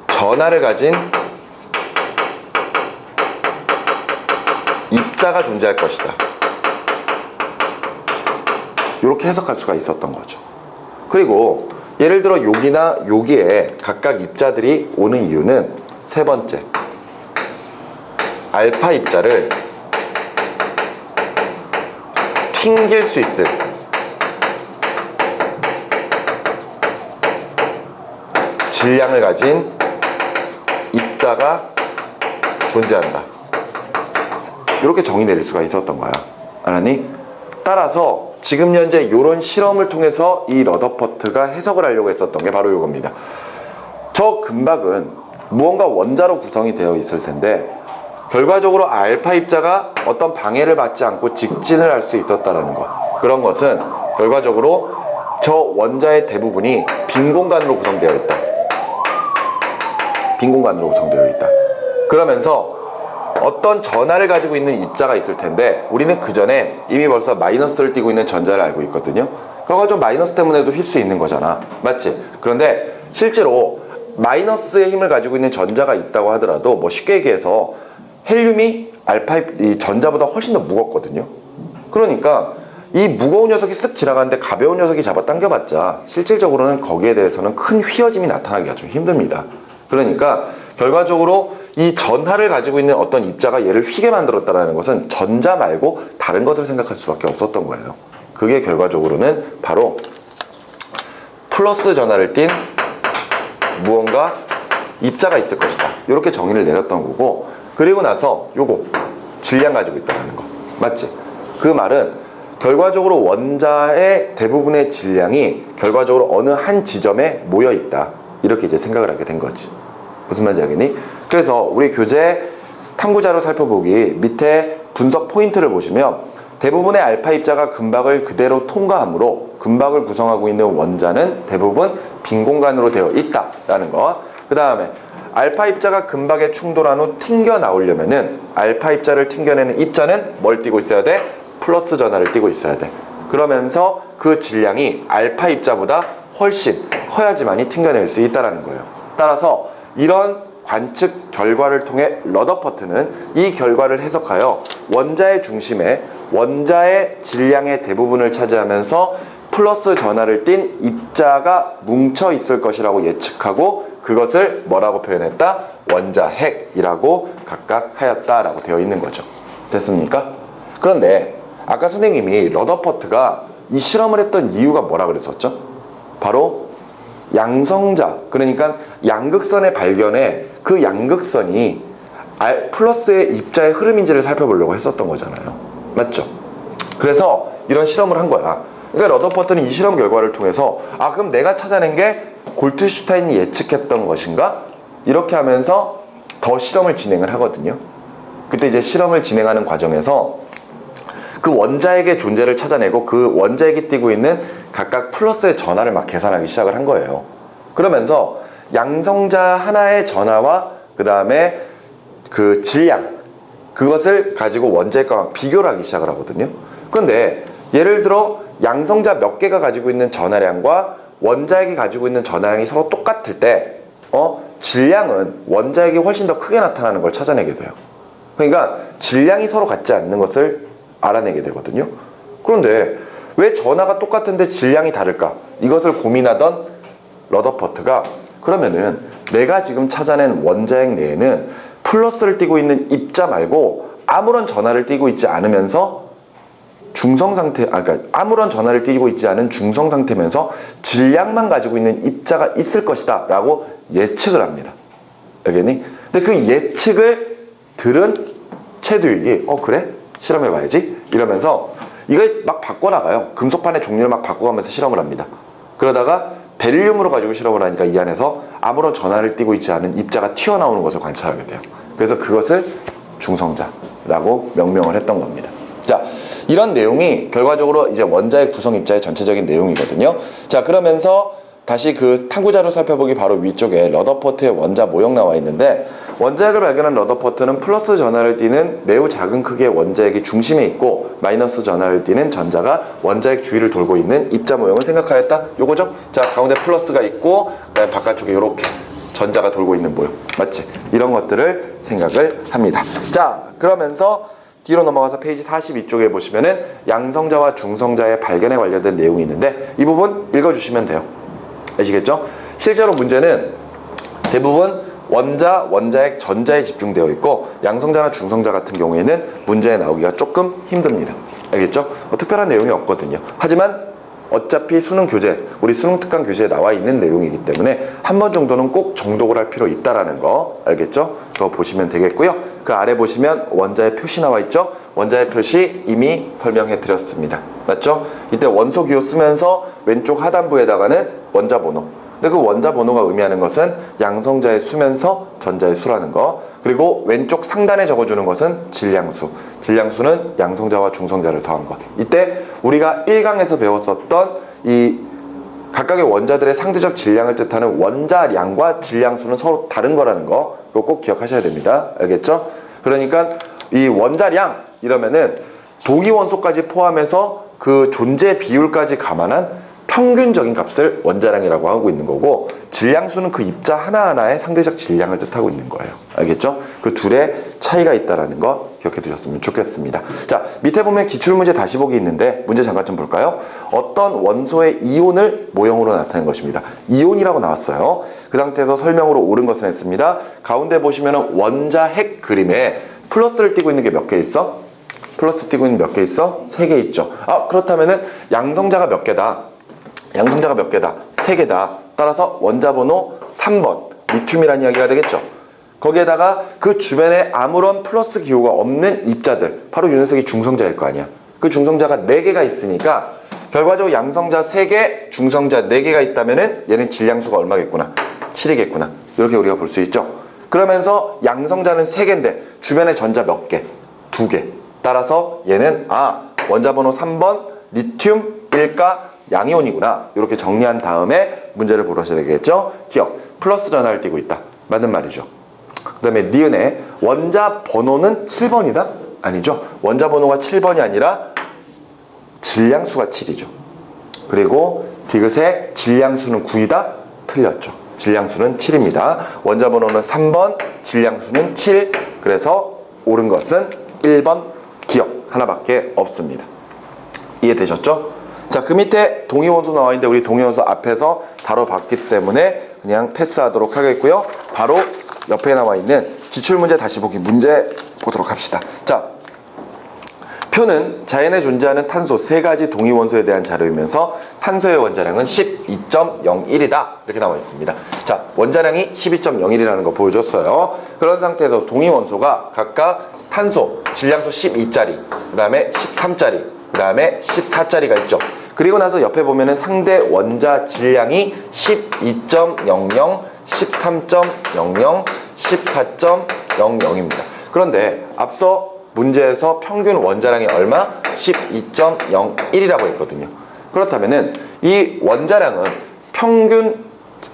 전하를 가진 입자가 존재할 것이다. 이렇게 해석할 수가 있었던 거죠. 그리고 예를 들어 여기나 여기에 각각 입자들이 오는 이유는 세 번째, 알파 입자를 튕길 수 있을 질량을 가진 입자가 존재한다. 이렇게 정의 내릴 수가 있었던 거야. 알았니? 따라서 지금 현재 이런 실험을 통해서 이 러더퍼트가 해석을 하려고 했었던 게 바로 이겁니다. 저 금박은 무언가 원자로 구성이 되어 있을 텐데 결과적으로 알파 입자가 어떤 방해를 받지 않고 직진을 할 수 있었다는 것. 그런 것은 결과적으로 저 원자의 대부분이 빈 공간으로 구성되어 있다. 빈 공간으로 구성되어 있다. 그러면서 어떤 전하를 가지고 있는 입자가 있을 텐데 우리는 그 전에 이미 벌써 마이너스를 띠고 있는 전자를 알고 있거든요. 그래가지고 마이너스 때문에도 휠 수 있는 거잖아. 맞지? 그런데 실제로 마이너스의 힘을 가지고 있는 전자가 있다고 하더라도 뭐 쉽게 얘기해서 헬륨이 이 전자보다 훨씬 더 무겁거든요. 그러니까 이 무거운 녀석이 쓱 지나가는데 가벼운 녀석이 잡아당겨봤자 실질적으로는 거기에 대해서는 큰 휘어짐이 나타나기가 좀 힘듭니다. 그러니까 결과적으로 이 전하를 가지고 있는 어떤 입자가 얘를 휘게 만들었다는 것은 전자 말고 다른 것을 생각할 수밖에 없었던 거예요. 그게 결과적으로는 바로 플러스 전하를 띤 무언가 입자가 있을 것이다. 이렇게 정의를 내렸던 거고, 그리고 나서 요거 질량 가지고 있다는 거 맞지? 그 말은 결과적으로 원자의 대부분의 질량이 결과적으로 어느 한 지점에 모여 있다. 이렇게 이제 생각을 하게 된 거지. 무슨 말인지 알겠니? 그래서 우리 교재 탐구자료 살펴보기 밑에 분석 포인트를 보시면 대부분의 알파 입자가 금박을 그대로 통과하므로 금박을 구성하고 있는 원자는 대부분 빈 공간으로 되어 있다라는 거. 그 다음에 알파 입자가 금박에 충돌한 후 튕겨 나오려면은 알파 입자를 튕겨내는 입자는 뭘 띠고 있어야 돼? 플러스 전하를 띠고 있어야 돼. 그러면서 그 질량이 알파 입자보다 훨씬 커야지만이 튕겨낼 수 있다는 거예요. 따라서 이런 관측 결과를 통해 러더퍼트는 이 결과를 해석하여 원자의 중심에 원자의 질량의 대부분을 차지하면서 플러스 전하를 띤 입자가 뭉쳐 있을 것이라고 예측하고 그것을 뭐라고 표현했다? 원자핵이라고 각각 하였다라고 되어 있는 거죠. 됐습니까? 그런데 아까 선생님이 러더퍼트가 이 실험을 했던 이유가 뭐라 그랬었죠? 바로 양성자, 그러니까 양극선의 발견에 그 양극선이 R 플러스의 입자의 흐름인지를 살펴보려고 했었던 거잖아요. 맞죠? 그래서 이런 실험을 한 거야. 그러니까 러더퍼트는 이 실험 결과를 통해서 그럼 내가 찾아낸 게 골트슈타인이 예측했던 것인가? 이렇게 하면서 더 실험을 진행을 하거든요. 그때 이제 실험을 진행하는 과정에서 그 원자핵의 존재를 찾아내고 그 원자핵이 띠고 있는 각각 플러스의 전하를 막 계산하기 시작을 한 거예요. 그러면서 양성자 하나의 전하와 그 다음에 그 질량, 그것을 가지고 원자핵과 막 비교를 하기 시작을 하거든요. 그런데 예를 들어 양성자 몇 개가 가지고 있는 전하량과 원자핵이 가지고 있는 전하량이 서로 똑같을 때 질량은 원자핵이 훨씬 더 크게 나타나는 걸 찾아내게 돼요. 그러니까 질량이 서로 같지 않는 것을 알아내게 되거든요. 그런데 왜 전하가 똑같은데 질량이 다를까? 이것을 고민하던 러더퍼트가 그러면은 내가 지금 찾아낸 원자핵 내에는 플러스를 띠고 있는 입자 말고 아무런 전하를 띠고 있지 않으면서 중성 상태, 그러니까 아무런 전하를 띠고 있지 않은 중성 상태면서 질량만 가지고 있는 입자가 있을 것이다 라고 예측을 합니다. 알겠니? 근데 그 예측을 들은 최두익이 그래? 실험해봐야지? 이러면서 이걸 막 바꿔나가요. 금속판의 종류를 막 바꿔가면서 실험을 합니다. 그러다가 베릴륨으로 가지고 실험을 하니까 이 안에서 아무런 전하를 띠고 있지 않은 입자가 튀어나오는 것을 관찰하게 돼요. 그래서 그것을 중성자라고 명명을 했던 겁니다. 자, 이런 내용이 결과적으로 이제 원자의 구성 입자의 전체적인 내용이거든요. 자, 그러면서 다시 그 탐구자료 살펴보기 바로 위쪽에 러더퍼트의 원자 모형 나와 있는데 원자핵을 발견한 러더퍼트는 플러스 전하를 띠는 매우 작은 크기의 원자핵이 중심에 있고 마이너스 전하를 띠는 전자가 원자핵 주위를 돌고 있는 입자 모형을 생각하였다. 요거죠? 자, 가운데 플러스가 있고 그다음에 바깥쪽에 이렇게 전자가 돌고 있는 모형. 맞지? 이런 것들을 생각을 합니다. 자, 그러면서 뒤로 넘어가서 페이지 42쪽에 보시면은 양성자와 중성자의 발견에 관련된 내용이 있는데 이 부분 읽어주시면 돼요. 아시겠죠? 실제로 문제는 대부분 원자, 원자핵, 전자에 집중되어 있고 양성자나 중성자 같은 경우에는 문제에 나오기가 조금 힘듭니다. 알겠죠? 특별한 내용이 없거든요. 하지만 어차피 수능 교재, 우리 수능 특강 교재에 나와 있는 내용이기 때문에 한 번 정도는 꼭 정독을 할 필요 있다라는 거 알겠죠? 그거 보시면 되겠고요. 그 아래 보시면 원자의 표시 나와 있죠? 원자의 표시 이미 설명해 드렸습니다. 맞죠? 이때 원소 기호 쓰면서 왼쪽 하단부에다가는 원자 번호. 근데 그 원자 번호가 의미하는 것은 양성자의 수면서 전자의 수라는 거. 그리고 왼쪽 상단에 적어주는 것은 질량수. 질량수는 양성자와 중성자를 더한 것. 이때 우리가 1강에서 배웠었던 이 각각의 원자들의 상대적 질량을 뜻하는 원자량과 질량수는 서로 다른 거라는 거. 이거 꼭 기억하셔야 됩니다. 알겠죠? 그러니까 이 원자량 이러면은 동위원소까지 포함해서 그 존재 비율까지 감안한 평균적인 값을 원자량이라고 하고 있는 거고 질량수는 그 입자 하나하나의 상대적 질량을 뜻하고 있는 거예요. 알겠죠? 그 둘의 차이가 있다는 거 기억해 두셨으면 좋겠습니다. 자, 밑에 보면 기출문제 다시 보기 있는데 문제 잠깐 좀 볼까요? 어떤 원소의 이온을 모형으로 나타낸 것입니다. 이온이라고 나왔어요. 그 상태에서 설명으로 옳은 것은 했습니다. 가운데 보시면 원자핵 그림에 플러스를 띄고 있는 게 몇 개 있어? 플러스 띄고 있는 몇 개 있어? 3개 있죠. 그렇다면은 양성자가 몇 개다? 양성자가 몇 개다? 3개다. 따라서 원자 번호 3번 리튬이라는 이야기가 되겠죠. 거기에다가 그 주변에 아무런 플러스 기호가 없는 입자들, 바로 이 녀석이 중성자일 거 아니야. 그 중성자가 4개가 있으니까 결과적으로 양성자 3개, 중성자 4개가 있다면은 얘는 질량수가 얼마겠구나? 7이겠구나. 이렇게 우리가 볼 수 있죠. 그러면서 양성자는 3개인데 주변에 전자 몇 개? 2개. 따라서 얘는 원자 번호 3번 리튬 1가 양이온이구나. 이렇게 정리한 다음에 문제를 풀어셔야 되겠죠. 기억, 플러스 전하를 띄고 있다. 맞는 말이죠. 그 다음에 니은의 원자 번호는 7번이다? 아니죠. 원자 번호가 7번이 아니라 질량수가 7이죠. 그리고 디귿의 질량수는 9이다? 틀렸죠. 질량수는 7입니다. 원자 번호는 3번, 질량수는 7. 그래서 옳은 것은 1번 기억 하나밖에 없습니다. 이해되셨죠? 자, 그 밑에 동위원소 나와 있는데 우리 동위원소 앞에서 다뤄봤기 때문에 그냥 패스하도록 하겠고요. 바로 옆에 나와 있는 기출문제 다시 보기 문제 보도록 합시다. 자, 표는 자연에 존재하는 탄소 3가지 동위원소에 대한 자료이면서 탄소의 원자량은 12.01이다 이렇게 나와 있습니다. 자, 원자량이 12.01이라는 거 보여줬어요. 그런 상태에서 동위원소가 각각 탄소, 질량소 12짜리, 그 다음에 13짜리, 그 다음에 14짜리가 있죠. 그리고 나서 옆에 보면은 상대 원자 질량이 12.00, 13.00, 14.00입니다. 그런데 앞서 문제에서 평균 원자량이 얼마? 12.01이라고 했거든요. 그렇다면은 이 원자량은 평균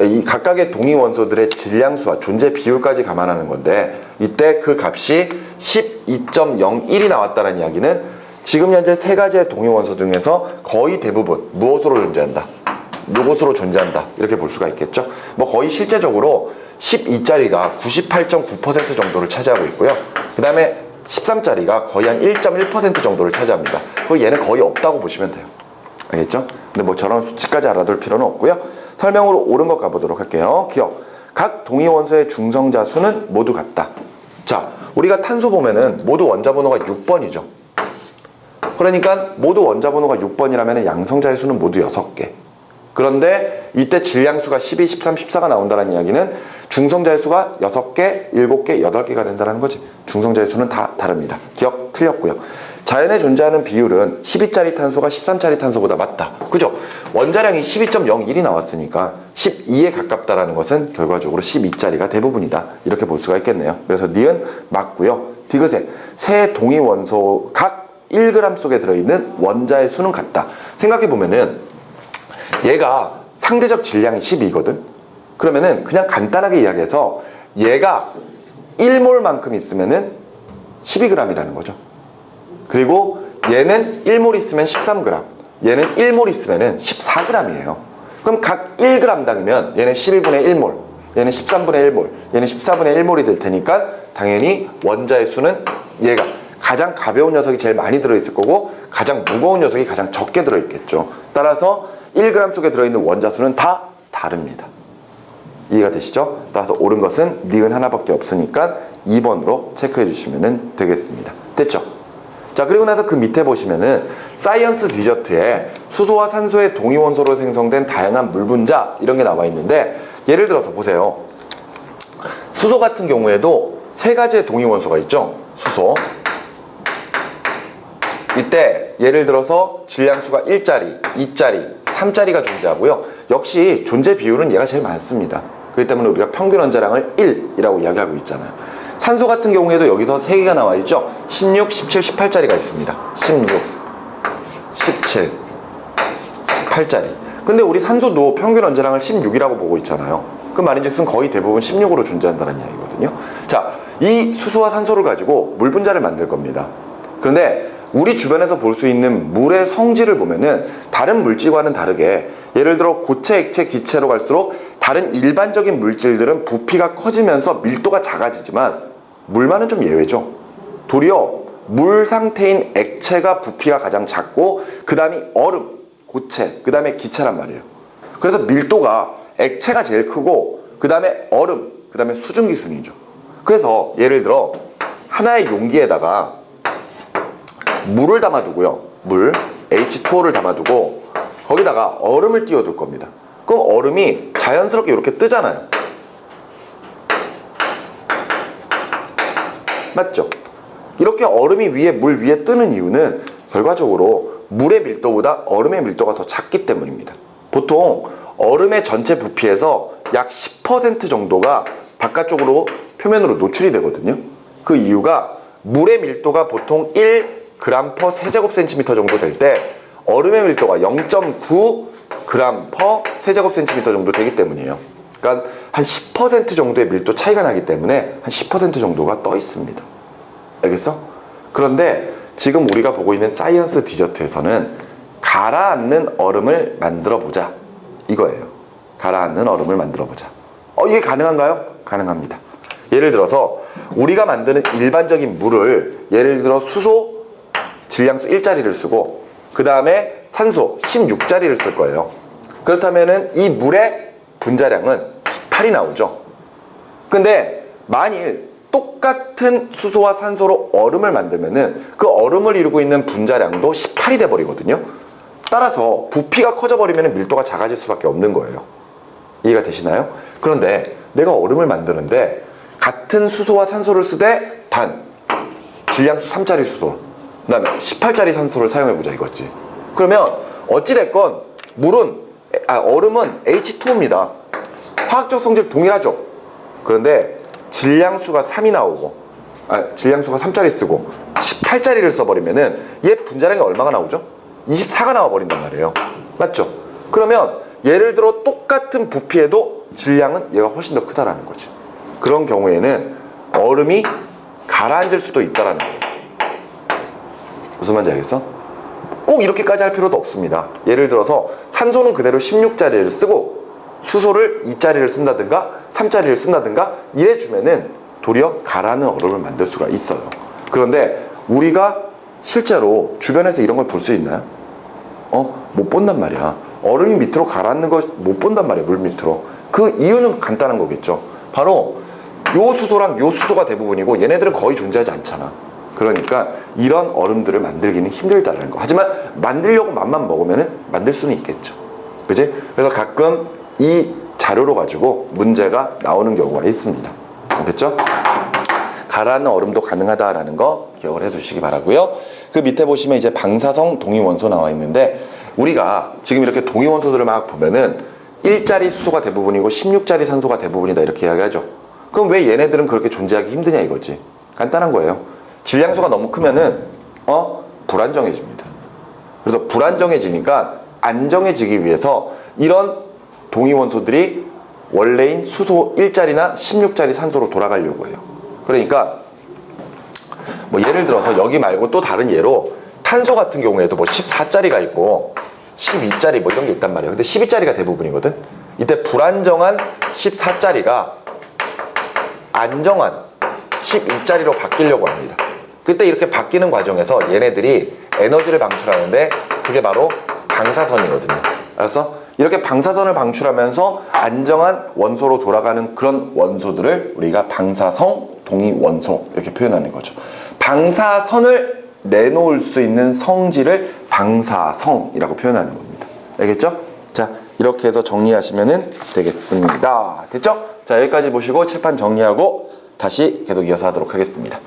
이 각각의 동위원소들의 질량수와 존재 비율까지 감안하는 건데 이때 그 값이 12.01이 나왔다는 이야기는 지금 현재 3가지의 동위원소 중에서 거의 대부분 무엇으로 존재한다? 요것으로 존재한다 이렇게 볼 수가 있겠죠. 뭐 거의 실제적으로 12짜리가 98.9% 정도를 차지하고 있고요. 그 다음에 13짜리가 거의 한 1.1% 정도를 차지합니다. 그리고 얘는 거의 없다고 보시면 돼요. 알겠죠? 근데 뭐 저런 수치까지 알아둘 필요는 없고요. 설명으로 옳은 것 가보도록 할게요. 기억. 각 동위원소의 중성자 수는 모두 같다. 자, 우리가 탄소 보면은 모두 원자 번호가 6번이죠. 그러니까 모두 원자 번호가 6번이라면 양성자의 수는 모두 6개. 그런데 이때 질량수가 12, 13, 14가 나온다는 이야기는 중성자의 수가 6개, 7개, 8개가 된다는 거지. 중성자의 수는 다 다릅니다. 기억 틀렸고요. 자연에 존재하는 비율은 12짜리 탄소가 13짜리 탄소보다 맞다. 그죠? 원자량이 12.01이 나왔으니까 12에 가깝다라는 것은 결과적으로 12짜리가 대부분이다. 이렇게 볼 수가 있겠네요. 그래서 니은 맞고요. 디귿에 세 동위원소 각 1g 속에 들어있는 원자의 수는 같다. 생각해보면은 얘가 상대적 질량이 12거든? 그러면은 그냥 간단하게 이야기해서 얘가 1몰만큼 있으면은 12g이라는 거죠. 그리고 얘는 1몰 있으면 13g, 얘는 1몰 있으면은 14g이에요. 그럼 각 1g당이면 얘는 11분의 1몰, 얘는 13분의 1몰, 얘는 14분의 1몰이 될 테니까 당연히 원자의 수는 얘가 가장 가벼운 녀석이 제일 많이 들어있을 거고 가장 무거운 녀석이 가장 적게 들어있겠죠. 따라서 1g 속에 들어있는 원자 수는 다 다릅니다. 이해가 되시죠? 따라서 옳은 것은 니은 하나밖에 없으니까 2번으로 체크해 주시면 되겠습니다. 됐죠? 자, 그리고 나서 그 밑에 보시면은 사이언스 디저트에 수소와 산소의 동위원소로 생성된 다양한 물 분자 이런 게 나와 있는데 예를 들어서 보세요. 수소 같은 경우에도 3가지의 동위원소가 있죠. 수소. 이때 예를 들어서 질량수가 1짜리, 2짜리, 3짜리가 존재하고요. 역시 존재 비율은 얘가 제일 많습니다. 그렇기 때문에 우리가 평균 원자량을 1이라고 이야기하고 있잖아요. 산소 같은 경우에도 여기서 3개가 나와 있죠. 16, 17, 18짜리가 있습니다. 16, 17, 18짜리. 근데 우리 산소도 평균 원자량을 16이라고 보고 있잖아요. 그 말인즉슨 거의 대부분 16으로 존재한다는 이야기거든요. 자, 이 수소와 산소를 가지고 물 분자를 만들 겁니다. 그런데 우리 주변에서 볼 수 있는 물의 성질을 보면은 다른 물질과는 다르게 예를 들어 고체, 액체, 기체로 갈수록 다른 일반적인 물질들은 부피가 커지면서 밀도가 작아지지만 물만은 좀 예외죠. 도리어 물 상태인 액체가 부피가 가장 작고 그 다음이 얼음, 고체, 그 다음에 기체란 말이에요. 그래서 밀도가 액체가 제일 크고 그 다음에 얼음, 그 다음에 수증기 순이죠. 그래서 예를 들어 하나의 용기에다가 물을 담아두고요. 물, H2O를 담아두고 거기다가 얼음을 띄워둘 겁니다. 그럼 얼음이 자연스럽게 이렇게 뜨잖아요. 맞죠? 이렇게 얼음이 물 위에 뜨는 이유는 결과적으로 물의 밀도보다 얼음의 밀도가 더 작기 때문입니다. 보통 얼음의 전체 부피에서 약 10% 정도가 바깥쪽으로 표면으로 노출이 되거든요. 그 이유가 물의 밀도가 보통 1g per 세제곱센티미터 정도 될 때 얼음의 밀도가 0.9g per 세제곱센티미터 정도 되기 때문이에요. 그러니까 한 10% 정도의 밀도 차이가 나기 때문에 한 10% 정도가 떠 있습니다. 알겠어? 그런데 지금 우리가 보고 있는 사이언스 디저트에서는 가라앉는 얼음을 만들어 보자 이거예요. 가라앉는 얼음을 만들어 보자. 이게 가능한가요? 가능합니다. 예를 들어서 우리가 만드는 일반적인 물을 예를 들어 수소 질량수 1짜리를 쓰고 그 다음에 산소 16자리를 쓸 거예요. 그렇다면은 이 물의 분자량은 18이 나오죠. 근데 만일 똑같은 수소와 산소로 얼음을 만들면은 그 얼음을 이루고 있는 분자량도 18이 돼 버리거든요. 따라서 부피가 커져 버리면 밀도가 작아질 수밖에 없는 거예요. 이해가 되시나요? 그런데 내가 얼음을 만드는데 같은 수소와 산소를 쓰되 단 질량수 3짜리 수소, 그 다음에 18짜리 산소를 사용해보자 이거지. 그러면 어찌됐건 얼음은 H2O입니다. 화학적 성질 동일하죠. 그런데 질량수가 3이 나오고 질량수가 3짜리 쓰고 18짜리를 써버리면은 얘 분자량이 얼마가 나오죠? 24가 나와버린단 말이에요. 맞죠? 그러면 예를 들어 똑같은 부피에도 질량은 얘가 훨씬 더 크다라는 거죠. 그런 경우에는 얼음이 가라앉을 수도 있다라는 거예요. 무슨 말인지 알겠어? 꼭 이렇게까지 할 필요도 없습니다. 예를 들어서 산소는 그대로 16자리를 쓰고 수소를 2자리를 쓴다든가 3자리를 쓴다든가 이래주면은 도리어 가라앉는 얼음을 만들 수가 있어요. 그런데 우리가 실제로 주변에서 이런 걸 볼 수 있나요? 못 본단 말이야. 얼음이 밑으로 가라앉는 걸 못 본단 말이야, 물 밑으로. 그 이유는 간단한 거겠죠. 바로 요 수소랑 요 수소가 대부분이고 얘네들은 거의 존재하지 않잖아. 그러니까 이런 얼음들을 만들기는 힘들다는 거. 하지만 만들려고 맘만 먹으면 만들 수는 있겠죠. 그지? 그래서 가끔 이 자료로 가지고 문제가 나오는 경우가 있습니다. 됐죠? 가라앉는 얼음도 가능하다라는 거 기억을 해 두시기 바라고요. 그 밑에 보시면 이제 방사성 동위원소 나와 있는데 우리가 지금 이렇게 동위원소들을 막 보면은 1짜리 수소가 대부분이고 16짜리 산소가 대부분이다 이렇게 이야기하죠. 그럼 왜 얘네들은 그렇게 존재하기 힘드냐 이거지. 간단한 거예요. 질량수가 너무 크면은 불안정해집니다. 그래서 불안정해지니까 안정해지기 위해서 이런 동위원소들이 원래인 수소 1짜리나 16짜리 산소로 돌아가려고 해요. 그러니까 뭐 예를 들어서 여기 말고 또 다른 예로 탄소 같은 경우에도 뭐 14짜리가 있고 12짜리 뭐 이런 게 있단 말이에요. 근데 12짜리가 대부분이거든. 이때 불안정한 14짜리가 안정한 12짜리로 바뀌려고 합니다. 그때 이렇게 바뀌는 과정에서 얘네들이 에너지를 방출하는데 그게 바로 방사선이거든요. 알았어? 이렇게 방사선을 방출하면서 안정한 원소로 돌아가는 그런 원소들을 우리가 방사성 동위원소 이렇게 표현하는 거죠. 방사선을 내놓을 수 있는 성질을 방사성이라고 표현하는 겁니다. 알겠죠? 자, 이렇게 해서 정리하시면 되겠습니다. 됐죠? 자, 여기까지 보시고 칠판 정리하고 다시 계속 이어서 하도록 하겠습니다.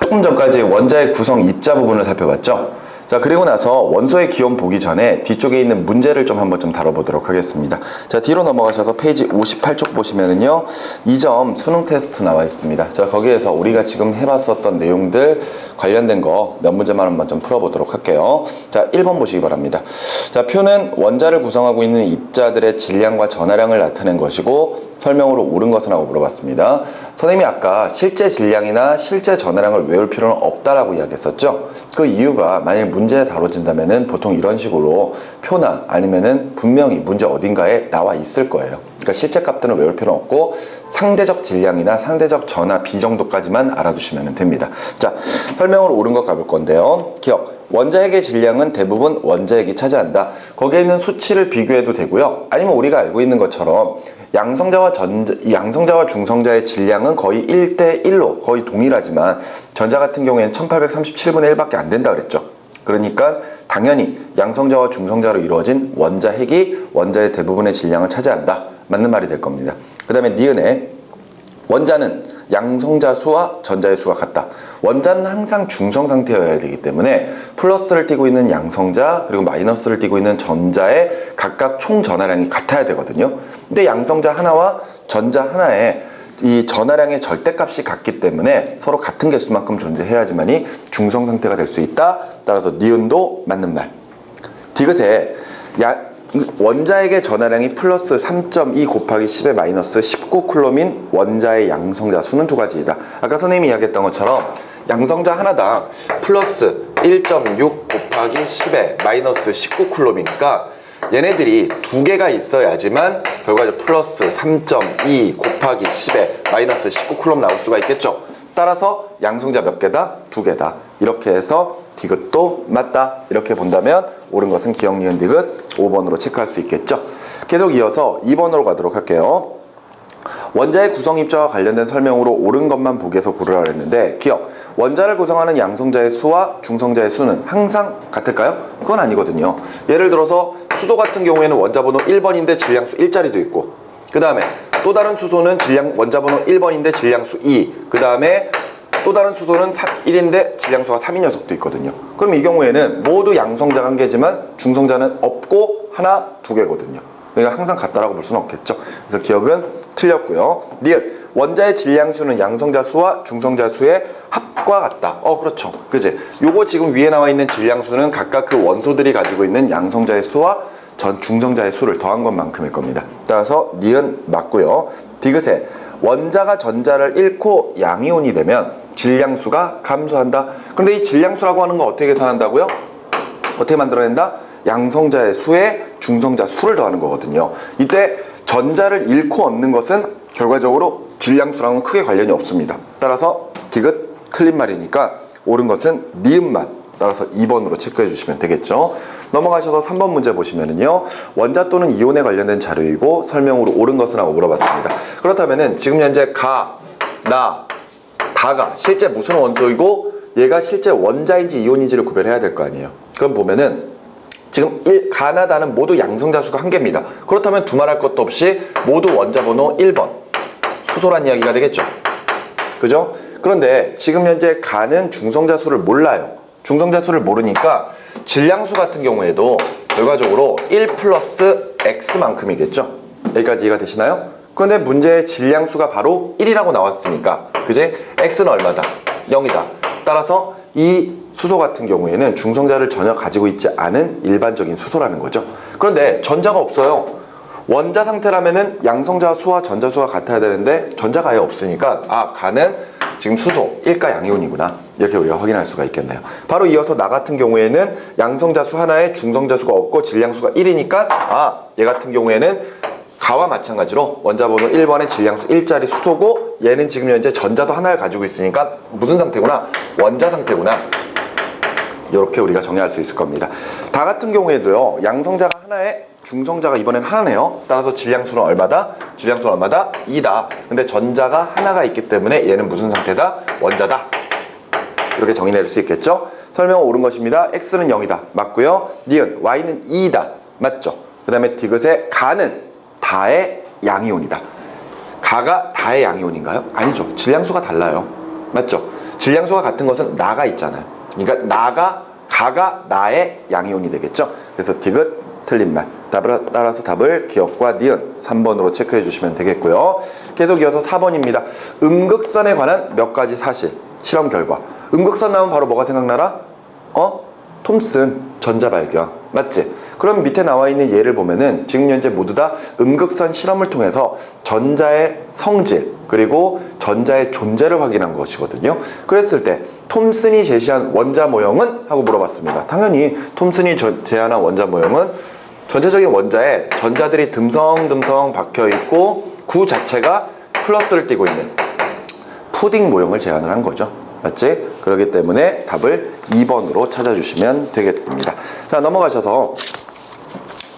조금 전까지 원자의 구성 입자 부분을 살펴봤죠? 자, 그리고 나서 원소의 기원 보기 전에 뒤쪽에 있는 문제를 좀 한번 다뤄보도록 하겠습니다. 자, 뒤로 넘어가셔서 페이지 58쪽 보시면은요, 이 점 수능 테스트 나와 있습니다. 자, 거기에서 우리가 지금 해봤었던 내용들 관련된 거 몇 문제만 한번 좀 풀어보도록 할게요. 자, 1번 보시기 바랍니다. 자, 표는 원자를 구성하고 있는 입자들의 질량과 전하량을 나타낸 것이고 설명으로 옳은 것은 하고 물어봤습니다. 선생님이 아까 실제 질량이나 실제 전하량을 외울 필요는 없다라고 이야기했었죠. 그 이유가 만약 문제에 다뤄진다면은 보통 이런 식으로 표나 아니면은 분명히 문제 어딘가에 나와 있을 거예요. 그러니까 실제 값들은 외울 필요는 없고 상대적 질량이나 상대적 전하 비 정도까지만 알아두시면 됩니다. 자, 설명으로 옳은 것 가볼 건데요. 기억. 원자핵의 질량은 대부분 원자핵이 차지한다. 거기에 있는 수치를 비교해도 되고요. 아니면 우리가 알고 있는 것처럼 양성자와 중성자의 질량은 거의 1대1로 거의 동일하지만 전자 같은 경우에는 1837분의 1밖에 안 된다 그랬죠. 그러니까 당연히 양성자와 중성자로 이루어진 원자핵이 원자의 대부분의 질량을 차지한다. 맞는 말이 될 겁니다. 그 다음에 니은에 원자는 양성자 수와 전자의 수가 같다. 원자는 항상 중성 상태여야 되기 때문에 플러스를 띠고 있는 양성자 그리고 마이너스를 띠고 있는 전자의 각각 총 전하량이 같아야 되거든요. 근데 양성자 하나와 전자 하나에 이 전하량의 절대값이 같기 때문에 서로 같은 개수만큼 존재해야지만이 중성 상태가 될 수 있다. 따라서 니은도 맞는 말. 디귿에 원자핵의 전하량이 플러스 3.2 곱하기 10의 마이너스 19쿨롬인 원자의 양성자 수는 두 가지이다. 아까 선생님이 이야기했던 것처럼 양성자 하나당 플러스 1.6 곱하기 10의 마이너스 19쿨롬이니까 얘네들이 두 개가 있어야지만 결과적으로 플러스 3.2 곱하기 10의 마이너스 19쿨롬 나올 수가 있겠죠. 따라서 양성자 몇 개다? 두 개다. 이렇게 해서 디귿도 맞다. 이렇게 본다면 옳은 것은 기억, 니은, 디귿 5번으로 체크할 수 있겠죠. 계속 이어서 2번으로 가도록 할게요. 원자의 구성 입자와 관련된 설명으로 옳은 것만 보기에서 고르라 그랬는데 기억, 원자를 구성하는 양성자의 수와 중성자의 수는 항상 같을까요? 그건 아니거든요. 예를 들어서 수소 같은 경우에는 원자번호 1번인데 질량수 1짜리도 있고, 그 다음에 또 다른 수소는 원자번호 1번인데 질량수 2, 그 다음에 또 다른 수소는 1인데 질량수가 3인 녀석도 있거든요. 그럼 이 경우에는 모두 양성자가 한 개지만 중성자는 없고 하나, 두 개거든요. 그러니까 항상 같다라고 볼 수는 없겠죠. 그래서 기억은 틀렸고요. 니은, 원자의 질량수는 양성자 수와 중성자 수의 합과 같다. 그렇죠. 그지? 요거 지금 위에 나와 있는 질량수는 각각 그 원소들이 가지고 있는 양성자의 수와 중성자의 수를 더한 것만큼일 겁니다. 따라서 니은 맞고요. 디귿에 원자가 전자를 잃고 양이온이 되면 질량수가 감소한다. 그런데 이 질량수라고 하는 거 어떻게 계산한다고요? 어떻게 만들어낸다? 양성자의 수에 중성자 수를 더하는 거거든요. 이때 전자를 잃고 얻는 것은 결과적으로 질량수랑은 크게 관련이 없습니다. 따라서 디귿 틀린 말이니까 옳은 것은 니은만. 따라서 2번으로 체크해 주시면 되겠죠. 넘어가셔서 3번 문제 보시면은요, 원자 또는 이온에 관련된 자료이고 설명으로 옳은 것은 하고 물어봤습니다. 그렇다면은 지금 현재 가, 나, 다가 실제 무슨 원소이고 얘가 실제 원자인지 이온인지를 구별해야 될 거 아니에요. 그럼 보면은 지금 가나 다는 모두 양성자 수가 한 개입니다. 그렇다면 두말할 것도 없이 모두 원자번호 1번 수소란 이야기가 되겠죠. 그죠? 그런데 지금 현재 가는 중성자 수를 몰라요. 중성자 수를 모르니까 질량수 같은 경우에도 결과적으로 1 플러스 x만큼이겠죠. 여기까지 이해가 되시나요? 그런데 문제의 질량수가 바로 1이라고 나왔으니까 그지? x는 얼마다? 0이다. 따라서 이 수소 같은 경우에는 중성자를 전혀 가지고 있지 않은 일반적인 수소라는 거죠. 그런데 전자가 없어요. 원자 상태라면은 양성자 수와 전자 수가 같아야 되는데 전자가 아예 없으니까 가는 지금 수소 1가 양이온이구나. 이렇게 우리가 확인할 수가 있겠네요. 바로 이어서 나 같은 경우에는 양성자 수 하나에 중성자 수가 없고 질량수가 1이니까 얘 같은 경우에는 가와 마찬가지로 원자번호 1번의 질량수 1짜리 수소고 얘는 지금 현재 전자도 하나를 가지고 있으니까 무슨 상태구나? 원자 상태구나. 이렇게 우리가 정의할 수 있을 겁니다. 다 같은 경우에도요, 양성자가 하나에 중성자가 이번엔 하나네요. 따라서 질량수는 얼마다? 질량수는 얼마다? 2다. 근데 전자가 하나가 있기 때문에 얘는 무슨 상태다? 원자다. 이렇게 정의 내릴 수 있겠죠? 설명은 옳은 것입니다. x는 0이다. 맞고요. 니은 y는 2다. 맞죠? 그 다음에 디귿의 가는 다의 양이온이다. 가가 다의 양이온인가요? 아니죠. 질량수가 달라요. 맞죠? 질량수가 같은 것은 나가 있잖아요. 그러니까 가가 나의 양이온이 되겠죠? 그래서 디귿 틀린 말. 따라서 답을 기억과 니은 3번으로 체크해 주시면 되겠고요. 계속 이어서 4번입니다. 음극선에 관한 몇 가지 사실, 실험 결과. 음극선 나오면 바로 뭐가 생각나라? 톰슨 전자 발견. 맞지? 그럼 밑에 나와 있는 예를 보면은 지금 현재 모두 다 음극선 실험을 통해서 전자의 성질 그리고 전자의 존재를 확인한 것이거든요. 그랬을 때 톰슨이 제시한 원자 모형은? 하고 물어봤습니다. 당연히 톰슨이 제안한 원자 모형은 전체적인 원자에 전자들이 듬성듬성 박혀있고 구 자체가 플러스를 띠고 있는 푸딩 모형을 제안을 한 거죠. 맞지? 그렇기 때문에 답을 2번으로 찾아주시면 되겠습니다. 자, 넘어가셔서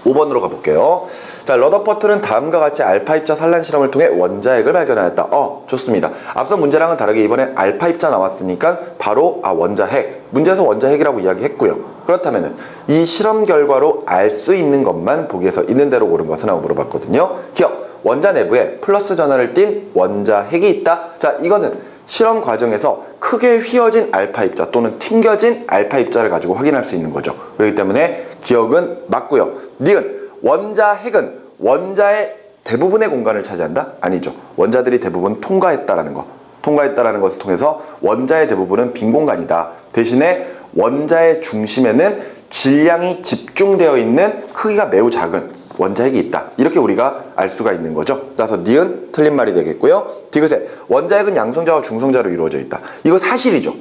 5번으로 가볼게요. 자, 러더퍼트는 다음과 같이 알파 입자 산란 실험을 통해 원자핵을 발견하였다. 좋습니다. 앞서 문제랑은 다르게 이번엔 알파 입자 나왔으니까 바로 원자핵. 문제에서 원자핵이라고 이야기했고요. 그렇다면은 이 실험 결과로 알 수 있는 것만 보기에서 있는 대로 고른 것은 하고 물어봤거든요. 기억. 원자 내부에 플러스 전하를 띤 원자핵이 있다. 자, 이거는 실험 과정에서 크게 휘어진 알파 입자 또는 튕겨진 알파 입자를 가지고 확인할 수 있는 거죠. 그렇기 때문에 기억은 맞고요. 니은 원자핵은 원자의 대부분의 공간을 차지한다? 아니죠. 원자들이 대부분 통과했다라는 거. 통과했다라는 것을 통해서 원자의 대부분은 빈 공간이다. 대신에 원자의 중심에는 질량이 집중되어 있는 크기가 매우 작은 원자핵이 있다. 이렇게 우리가 알 수가 있는 거죠. 따라서 니은 틀린 말이 되겠고요. 디귿에 원자핵은 양성자와 중성자로 이루어져 있다. 이거 사실이죠.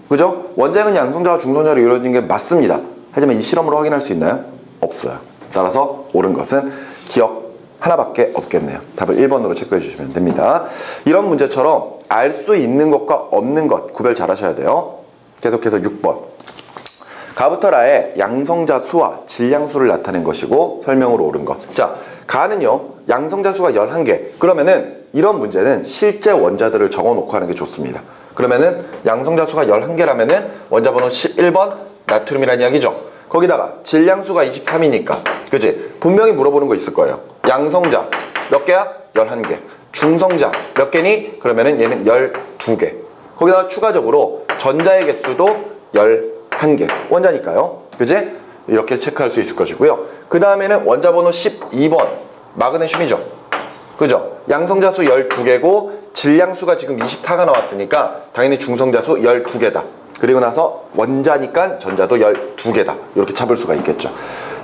그죠? 원자핵은 양성자와 중성자로 이루어진 게 맞습니다. 하지만 이 실험으로 확인할 수 있나요? 없어요. 따라서 옳은 것은 기억 하나밖에 없겠네요. 답을 1번으로 체크해 주시면 됩니다. 이런 문제처럼 알 수 있는 것과 없는 것 구별 잘 하셔야 돼요. 계속해서 6번. 가부터 라의 양성자 수와 질량수를 나타낸 것이고 설명으로 옳은 것. 자, 가는요 양성자 수가 11개. 그러면은 이런 문제는 실제 원자들을 적어놓고 하는 게 좋습니다. 그러면은 양성자 수가 11개라면은 원자 번호 11번 나트륨이라는 이야기죠. 거기다가 질량수가 23이니까 그치? 분명히 물어보는 거 있을 거예요. 양성자 몇 개야? 11개. 중성자 몇 개니? 그러면은 얘는 12개. 거기다가 추가적으로 전자의 개수도 11개. 원자니까요. 그지? 이렇게 체크할 수 있을 것이고요. 그 다음에는 원자 번호 12번 마그네슘이죠. 그죠? 양성자수 12개고 질량수가 지금 24가 나왔으니까 당연히 중성자수 12개다. 그리고 나서 원자니까 전자도 12개다. 이렇게 잡을 수가 있겠죠.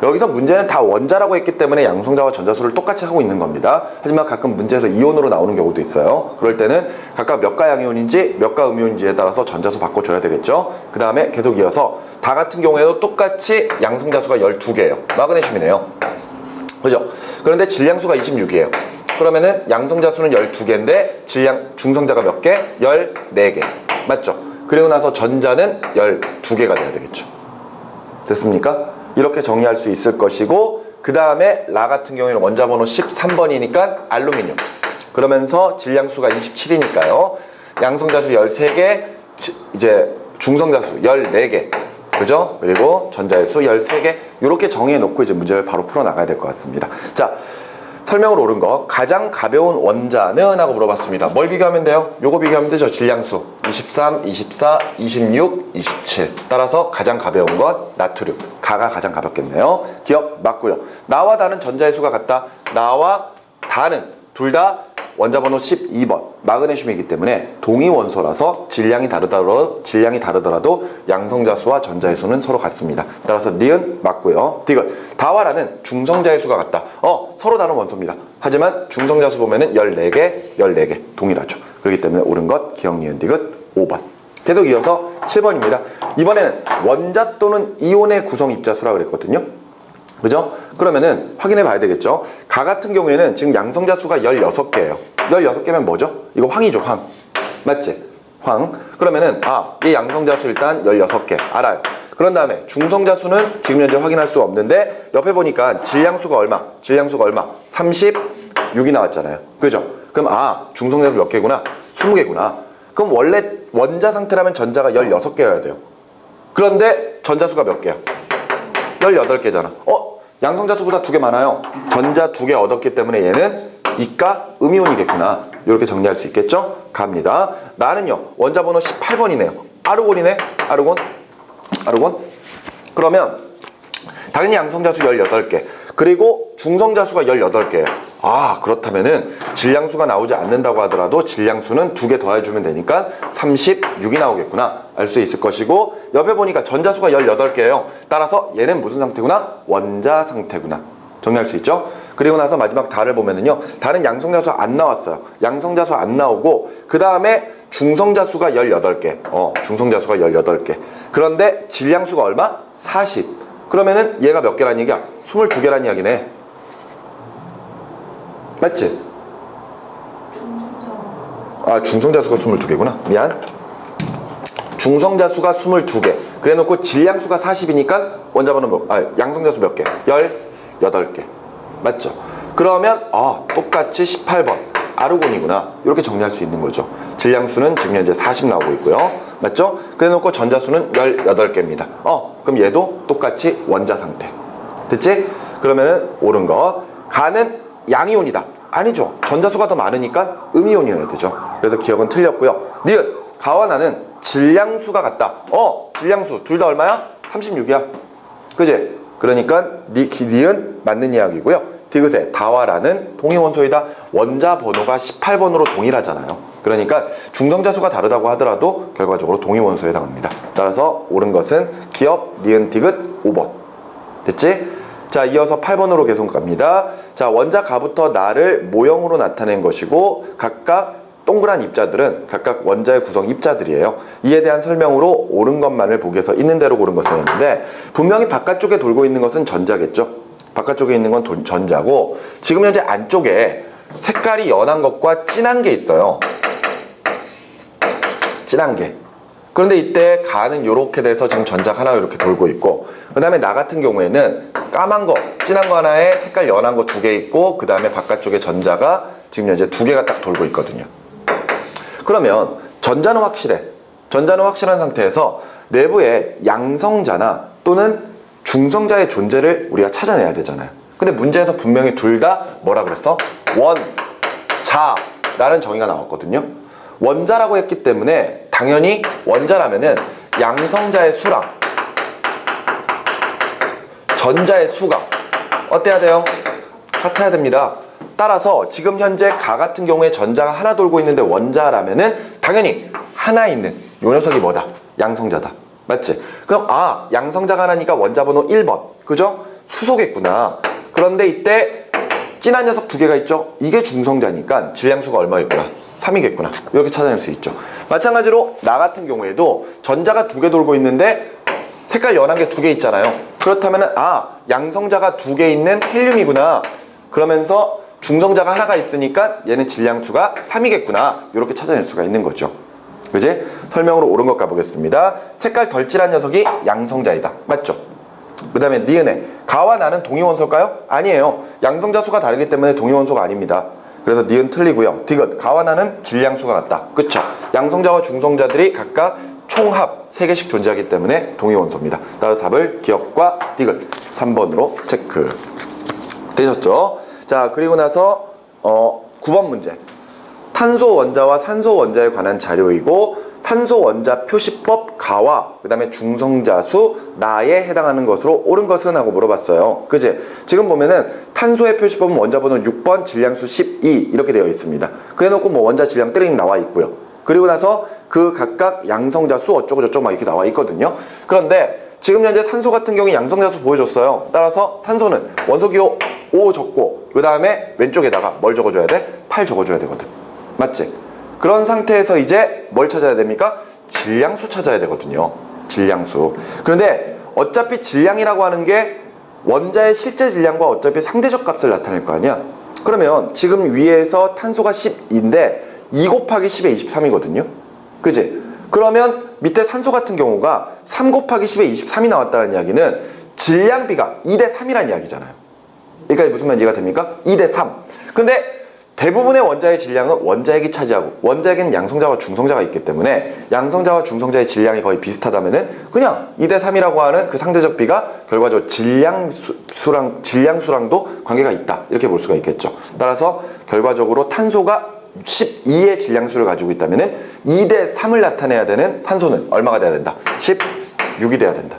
여기서 문제는 다 원자라고 했기 때문에 양성자와 전자수를 똑같이 하고 있는 겁니다. 하지만 가끔 문제에서 이온으로 나오는 경우도 있어요. 그럴 때는 각각 몇 가 양이온인지 몇 가 음이온인지에 따라서 전자수 바꿔줘야 되겠죠. 그 다음에 계속 이어서 다 같은 경우에도 똑같이 양성자수가 12개예요. 마그네슘이네요. 그죠? 그런데 질량수가 26이에요. 그러면은 양성자수는 12개인데 중성자가 몇 개? 14개. 맞죠? 그리고 나서 전자는 12개가 돼야 되겠죠. 됐습니까? 이렇게 정의할 수 있을 것이고 그 다음에 라 같은 경우에는 원자 번호 13번이니까 알루미늄. 그러면서 질량수가 27이니까요. 양성자수 13개, 이제 중성자수 14개. 그죠? 그리고 전자의 수 13개. 이렇게 정의해 놓고 이제 문제를 바로 풀어 나가야 될 것 같습니다. 자, 설명으로 옳은 거. 가장 가벼운 원자는? 하고 물어봤습니다. 뭘 비교하면 돼요? 요거 비교하면 되죠. 질량수 23, 24, 26, 27. 따라서 가장 가벼운 것 나트륨. 가가 가장 가볍겠네요. 기억 맞고요. 나와 다는 전자의 수가 같다. 나와 다는 둘 다 원자 번호 12번 마그네슘이기 때문에 동위 원소라서 질량이 다르더라도 양성자 수와 전자의 수는 서로 같습니다. 따라서 니은 맞고요. 디귿. 다와 라는 중성자의 수가 같다. 서로 다른 원소입니다. 하지만 중성자 수 보면은 14개 동일하죠. 그렇기 때문에 옳은 것 기억 니은 디귿 5번. 계속 이어서 7번입니다. 이번에는 원자 또는 이온의 구성 입자수라 그랬거든요. 그죠? 그러면은 확인해 봐야 되겠죠. 가 같은 경우에는 지금 양성자 수가 16개예요. 16개면 뭐죠? 이거 황이죠, 황. 맞지? 황. 그러면은 이 양성자 수 일단 16개 알아요. 그런 다음에 중성자 수는 지금 현재 확인할 수 없는데 옆에 보니까 질량수가 얼마? 36이 나왔잖아요. 그죠? 그럼 중성자 수 몇 개구나? 20개구나. 그럼 원래 원자 상태라면 전자가 16개여야 돼요. 그런데 전자수가 몇 개야? 18개잖아. 양성자 수보다 2개 많아요. 전자 2개 얻었기 때문에 얘는 이가 음이온이겠구나. 이렇게 정리할 수 있겠죠? 갑니다. 나는요 원자 번호 18번이네요. 아르곤이네. 아르곤. 그러면 당연히 양성자 수 18개. 그리고 중성자 수가 18개예요. 그렇다면은 질량수가 나오지 않는다고 하더라도 질량수는 2개 더해주면 되니까 36이 나오겠구나 알 수 있을 것이고 옆에 보니까 전자수가 18개예요. 따라서 얘는 무슨 상태구나? 원자 상태구나. 정리할 수 있죠? 그리고 나서 마지막 다를 보면은요 다른 양성자수 안 나왔어요. 양성자수 안 나오고 그 다음에 중성자수가 18개. 중성자수가 18개. 그런데 질량수가 얼마? 40. 그러면은 얘가 몇 개란 얘기야? 22개란 이야기네. 맞지? 중성자수가 22개구나. 미안. 중성자수가 22개. 그래 놓고 질량수가 40이니까 원자번호 양성자수 몇 개? 18개. 맞죠? 그러면 똑같이 18번 아르곤이구나. 이렇게 정리할 수 있는 거죠. 질량수는 지금 현재 40 나오고 있고요. 맞죠? 그래 놓고 전자수는 18개입니다. 그럼 얘도 똑같이 원자 상태. 됐지? 그러면은 옳은 거. 가는 양이온이다. 아니죠. 전자수가 더 많으니까 음이온이어야 되죠. 그래서 기억은 틀렸고요. 니은. 가와 나는 질량수가 같다. 질량수 둘 다 얼마야? 36이야. 그지? 그러니까 니은 맞는 이야기고요. 디귿에 다와 라는 동위원소이다. 원자 번호가 18번으로 동일하잖아요. 그러니까 중성자수가 다르다고 하더라도 결과적으로 동위원소에 해당합니다. 따라서 옳은 것은 기억, 니은, 디귿 5번. 됐지? 자, 이어서 8번으로 계속 갑니다. 자, 원자 가부터 나를 모형으로 나타낸 것이고 각각 동그란 입자들은 각각 원자의 구성 입자들이에요. 이에 대한 설명으로 옳은 것만을 보기 위해서 있는 대로 고른 것이었는데 분명히 바깥쪽에 돌고 있는 것은 전자겠죠. 바깥쪽에 있는 건 전자고 지금 현재 안쪽에 색깔이 연한 것과 진한 게 있어요. 진한 게. 그런데 이때 가는 이렇게 돼서 지금 전자가 하나 이렇게 돌고 있고, 그 다음에 나 같은 경우에는 까만 거, 진한 거 하나에 색깔 연한 거 2개 있고, 그 다음에 바깥쪽에 전자가 지금 현재 2개가 딱 돌고 있거든요. 그러면 전자는 확실해. 전자는 확실한 상태에서 내부에 양성자나 또는 중성자의 존재를 우리가 찾아내야 되잖아요. 근데 문제에서 분명히 둘 다 뭐라 그랬어? 원자라는 정의가 나왔거든요. 원자라고 했기 때문에 당연히 원자라면은 양성자의 수랑 전자의 수가 어때야 돼요? 같아야 됩니다. 따라서 지금 현재 가 같은 경우에 전자가 하나 돌고 있는데 원자라면은 당연히 하나 있는 요 녀석이 뭐다? 양성자다. 맞지? 그럼 양성자가 하나니까 원자 번호 1번. 그죠? 수소겠구나. 그런데 이때 진한 녀석 2개가 있죠? 이게 중성자니까 질량수가 얼마겠구나? 3이겠구나. 이렇게 찾아낼 수 있죠. 마찬가지로 나 같은 경우에도 전자가 2개 돌고 있는데 색깔 연한 게 2개 있잖아요. 그렇다면은 양성자가 2개 있는 헬륨이구나. 그러면서 중성자가 하나가 있으니까 얘는 질량수가 3이겠구나. 이렇게 찾아낼 수가 있는 거죠. 그지? 설명으로 옳은 것 가보겠습니다. 색깔 덜 진한 녀석이 양성자이다. 맞죠? 그 다음에 니은에 가와 나는 동위원소일까요? 아니에요. 양성자 수가 다르기 때문에 동위원소가 아닙니다. 그래서 니은 틀리고요. 디귿 가와 나는 질량수가 같다. 그쵸? 양성자와 중성자들이 각각 총합 3개씩 존재하기 때문에 동위원소입니다. 따라서 답을 기억과 디귿 3번으로 체크 되셨죠? 자, 그리고 나서 9번 문제. 탄소 원자와 산소 원자에 관한 자료이고 탄소 원자 표시법 가와 그 다음에 중성자수 나에 해당하는 것으로 옳은 것은 하고 물어봤어요. 그지? 지금 보면은 탄소의 표시법은 원자 번호 6번 질량수 12 이렇게 되어 있습니다. 그래놓고 뭐 원자 질량 띠링 나와 있고요. 그리고 나서 그 각각 양성자수 어쩌고저쩌고 막 이렇게 나와 있거든요. 그런데 지금 현재 산소 같은 경우에 양성자수 보여줬어요. 따라서 산소는 원소기호 5 적고 그 다음에 왼쪽에다가 뭘 적어줘야 돼? 8 적어줘야 되거든. 맞지? 그런 상태에서 이제 뭘 찾아야 됩니까? 질량수 찾아야 되거든요. 질량수. 그런데 어차피 질량이라고 하는 게 원자의 실제 질량과 어차피 상대적 값을 나타낼 거 아니야? 그러면 지금 위에서 탄소가 10인데 2 곱하기 10에 23이거든요. 그지? 그러면 밑에 산소 같은 경우가 3 곱하기 10에 23이 나왔다는 이야기는 질량비가 2대 3이라는 이야기잖아요. 여기까지 무슨 말 이해가 됩니까? 2대 3. 근데 대부분의 원자의 질량은 원자핵이 차지하고 원자핵에는 양성자와 중성자가 있기 때문에 양성자와 중성자의 질량이 거의 비슷하다면은 그냥 2대 3이라고 하는 그 상대적 비가 결과적으로 질량수랑도 관계가 있다. 이렇게 볼 수가 있겠죠. 따라서 결과적으로 탄소가 12의 질량수를 가지고 있다면은 2대 3을 나타내야 되는 산소는 얼마가 돼야 된다? 16이 돼야 된다.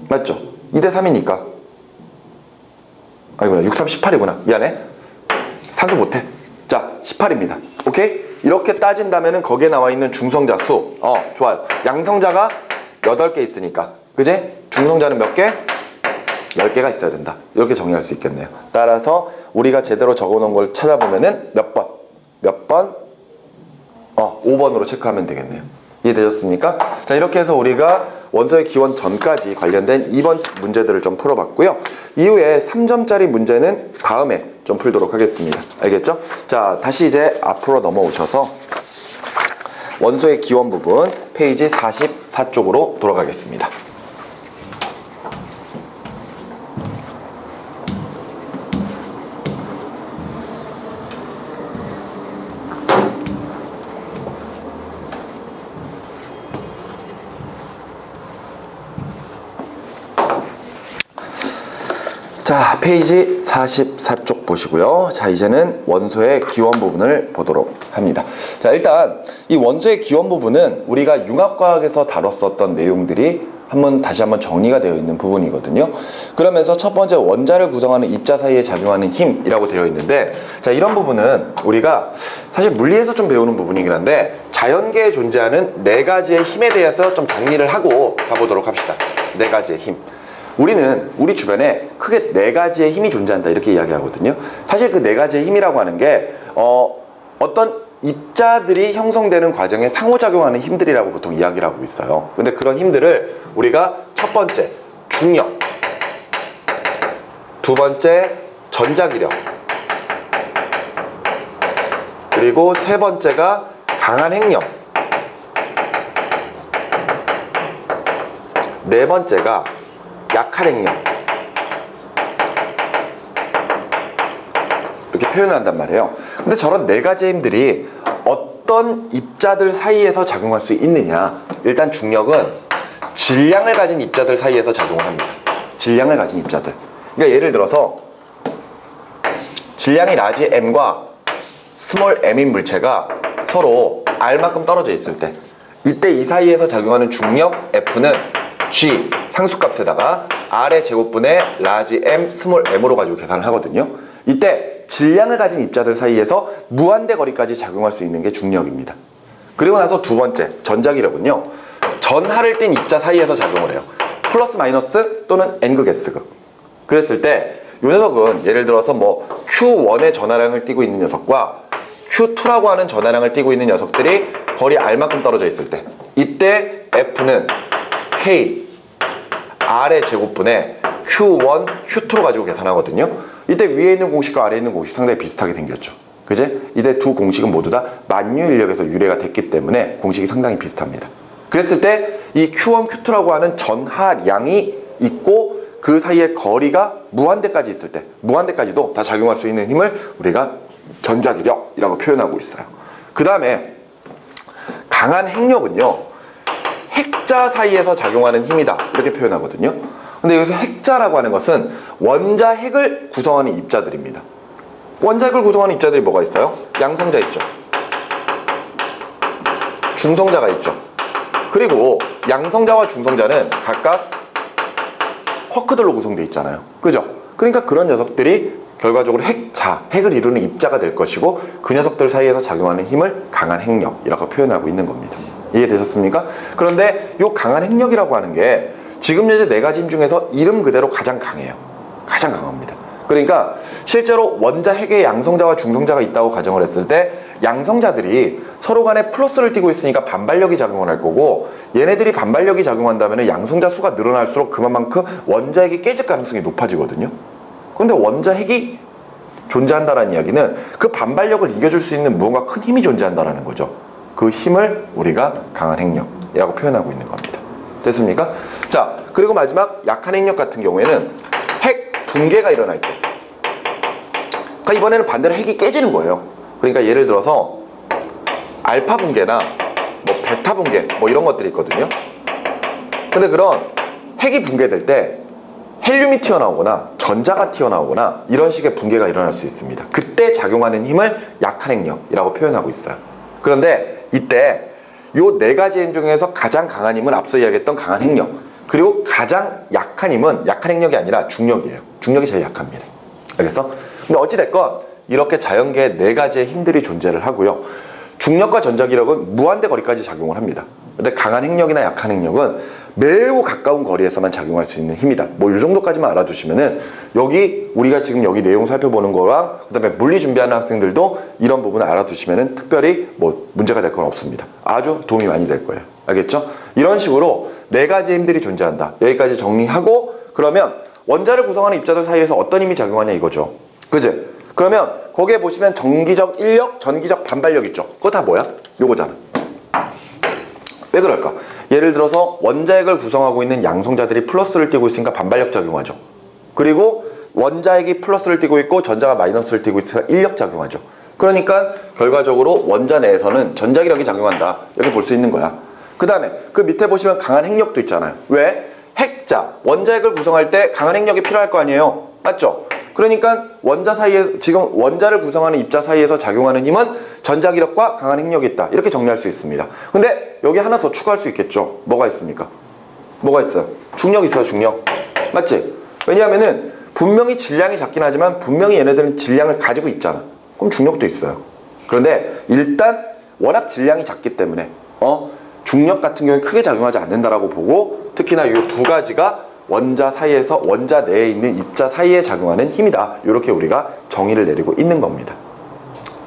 맞죠? 2대 3이니까. 아니구나. 6, 3, 18이구나. 미안해. 산소 못해. 자, 18입니다. 오케이? 이렇게 따진다면은 거기에 나와 있는 중성자 수. 좋아요. 양성자가 8개 있으니까. 그지? 중성자는 몇 개? 10개가 있어야 된다. 이렇게 정의할 수 있겠네요. 따라서 우리가 제대로 적어 놓은 걸 찾아보면은 몇 번? 몇 번? 5번으로 체크하면 되겠네요. 이해되셨습니까? 자, 이렇게 해서 우리가 원소의 기원 전까지 관련된 2번 문제들을 좀 풀어봤고요. 이후에 3점짜리 문제는 다음에 좀 풀도록 하겠습니다. 알겠죠? 자, 다시 이제 앞으로 넘어오셔서 원소의 기원 부분 페이지 44쪽으로 돌아가겠습니다. 자, 페이지 44쪽 보시고요. 자, 이제는 원소의 기원 부분을 보도록 합니다. 자, 일단 이 원소의 기원 부분은 우리가 융합과학에서 다뤘었던 내용들이 다시 한번 정리가 되어 있는 부분이거든요. 그러면서 첫 번째 원자를 구성하는 입자 사이에 작용하는 힘이라고 되어 있는데, 자, 이런 부분은 우리가 사실 물리에서 좀 배우는 부분이긴 한데 자연계에 존재하는 4가지의 힘에 대해서 좀 정리를 하고 가보도록 합시다. 4가지의 힘. 우리는 우리 주변에 크게 4가지의 힘이 존재한다 이렇게 이야기하거든요. 사실 그 4가지의 힘이라고 하는 게 어떤 입자들이 형성되는 과정에 상호작용하는 힘들이라고 보통 이야기를 하고 있어요. 근데 그런 힘들을 우리가 첫 번째 중력, 두 번째 전자기력, 그리고 세 번째가 강한 핵력, 네 번째가 약한 행력. 이렇게 표현을 한단 말이에요. 근데 저런 네 가지 힘들이 어떤 입자들 사이에서 작용할 수 있느냐. 일단 중력은 질량을 가진 입자들 사이에서 작용을 합니다. 질량을 가진 입자들. 그러니까 예를 들어서 질량이 라지 m과 스몰 m인 물체가 서로 r만큼 떨어져 있을 때, 이때 이 사이에서 작용하는 중력 F는 G 상수값에다가 R의 제곱분의 라지 m 스몰 m으로 가지고 계산을 하거든요. 이때 질량을 가진 입자들 사이에서 무한대 거리까지 작용할 수 있는 게 중력입니다. 그리고 나서 두 번째, 전자기력은요, 전하를 띤 입자 사이에서 작용을 해요. 플러스 마이너스 또는 n극 s극. 그랬을 때 이 녀석은 예를 들어서 뭐 Q1의 전하량을 띠고 있는 녀석과 Q2라고 하는 전하량을 띠고 있는 녀석들이 거리 R만큼 떨어져 있을 때, 이때 F는 K R의 제곱분의 Q1, Q2로 가지고 계산하거든요. 이때 위에 있는 공식과 아래에 있는 공식 상당히 비슷하게 생겼죠. 그지? 이때 두 공식은 모두 다 만유 인력에서 유래가 됐기 때문에 공식이 상당히 비슷합니다. 그랬을 때 이 Q1, Q2라고 하는 전하량이 있고 그 사이에 거리가 무한대까지 있을 때, 무한대까지도 다 작용할 수 있는 힘을 우리가 전자기력이라고 표현하고 있어요. 그 다음에 강한 핵력은요, 핵자 사이에서 작용하는 힘이다, 이렇게 표현하거든요. 근데 여기서 핵자라고 하는 것은 원자 핵을 구성하는 입자들입니다. 원자 핵을 구성하는 입자들이 뭐가 있어요? 양성자 있죠, 중성자가 있죠. 그리고 양성자와 중성자는 각각 쿼크들로 구성되어 있잖아요. 그죠? 그러니까 그런 녀석들이 결과적으로 핵자, 핵을 이루는 입자가 될 것이고, 그 녀석들 사이에서 작용하는 힘을 강한 핵력이라고 표현하고 있는 겁니다. 이해되셨습니까? 그런데 이 강한 핵력이라고 하는 게 지금 현재 네 가지 힘 중에서 이름 그대로 가장 강해요. 가장 강합니다. 그러니까 실제로 원자 핵에 양성자와 중성자가 있다고 가정을 했을 때 양성자들이 서로 간에 플러스를 띠고 있으니까 반발력이 작용을 할 거고, 얘네들이 반발력이 작용한다면 양성자 수가 늘어날수록 그만큼 원자 핵이 깨질 가능성이 높아지거든요. 그런데 원자 핵이 존재한다는 이야기는 그 반발력을 이겨줄 수 있는 무언가 큰 힘이 존재한다는 거죠. 그 힘을 우리가 강한 핵력이라고 표현하고 있는 겁니다. 됐습니까? 자, 그리고 마지막 약한 핵력 같은 경우에는 핵 붕괴가 일어날 때, 그러니까 이번에는 반대로 핵이 깨지는 거예요. 그러니까 예를 들어서 알파 붕괴나 뭐 베타 붕괴 뭐 이런 것들이 있거든요. 근데 그런 핵이 붕괴될 때 헬륨이 튀어나오거나 전자가 튀어나오거나 이런 식의 붕괴가 일어날 수 있습니다. 그때 작용하는 힘을 약한 핵력이라고 표현하고 있어요. 그런데 이때 요 네 가지 힘 중에서 가장 강한 힘은 앞서 이야기했던 강한 핵력, 그리고 가장 약한 힘은 약한 핵력이 아니라 중력이에요. 중력이 제일 약합니다. 알겠어? 근데 어찌됐건 이렇게 자연계에 네 가지의 힘들이 존재를 하고요. 중력과 전자기력은 무한대 거리까지 작용을 합니다. 근데 강한 핵력이나 약한 핵력은 매우 가까운 거리에서만 작용할 수 있는 힘이다. 뭐 이 정도까지만 알아두시면은, 여기 우리가 지금 여기 내용 살펴보는 거랑 그다음에 물리 준비하는 학생들도 이런 부분을 알아두시면은 특별히 뭐 문제가 될 건 없습니다. 아주 도움이 많이 될 거예요. 알겠죠? 이런 식으로 네 가지 힘들이 존재한다. 여기까지 정리하고, 그러면 원자를 구성하는 입자들 사이에서 어떤 힘이 작용하냐 이거죠. 그지? 그러면 거기에 보시면 전기적 인력, 전기적 반발력 있죠. 그거 다 뭐야? 요거잖아. 왜 그럴까? 예를 들어서 원자핵을 구성하고 있는 양성자들이 플러스를 띠고 있으니까 반발력 작용하죠. 그리고 원자핵이 플러스를 띠고 있고 전자가 마이너스를 띠고 있으니까 인력 작용하죠. 그러니까 결과적으로 원자 내에서는 전자기력이 작용한다, 이렇게 볼 수 있는 거야. 그 다음에 그 밑에 보시면 강한 핵력도 있잖아요. 왜? 핵자, 원자핵을 구성할 때 강한 핵력이 필요할 거 아니에요. 맞죠? 그러니까 원자 사이에, 지금 원자를 구성하는 입자 사이에서 작용하는 힘은 전자기력과 강한 핵력이 있다, 이렇게 정리할 수 있습니다. 근데 여기 하나 더 추가할 수 있겠죠. 뭐가 있습니까? 뭐가 있어요? 중력이 있어요. 중력. 맞지? 왜냐하면은 분명히 질량이 작긴 하지만 분명히 얘네들은 질량을 가지고 있잖아. 그럼 중력도 있어요. 그런데 일단 워낙 질량이 작기 때문에 중력 같은 경우는 크게 작용하지 않는다라고 보고, 특히나 이 두 가지가 원자 사이에서, 원자 내에 있는 입자 사이에 작용하는 힘이다, 이렇게 우리가 정의를 내리고 있는 겁니다.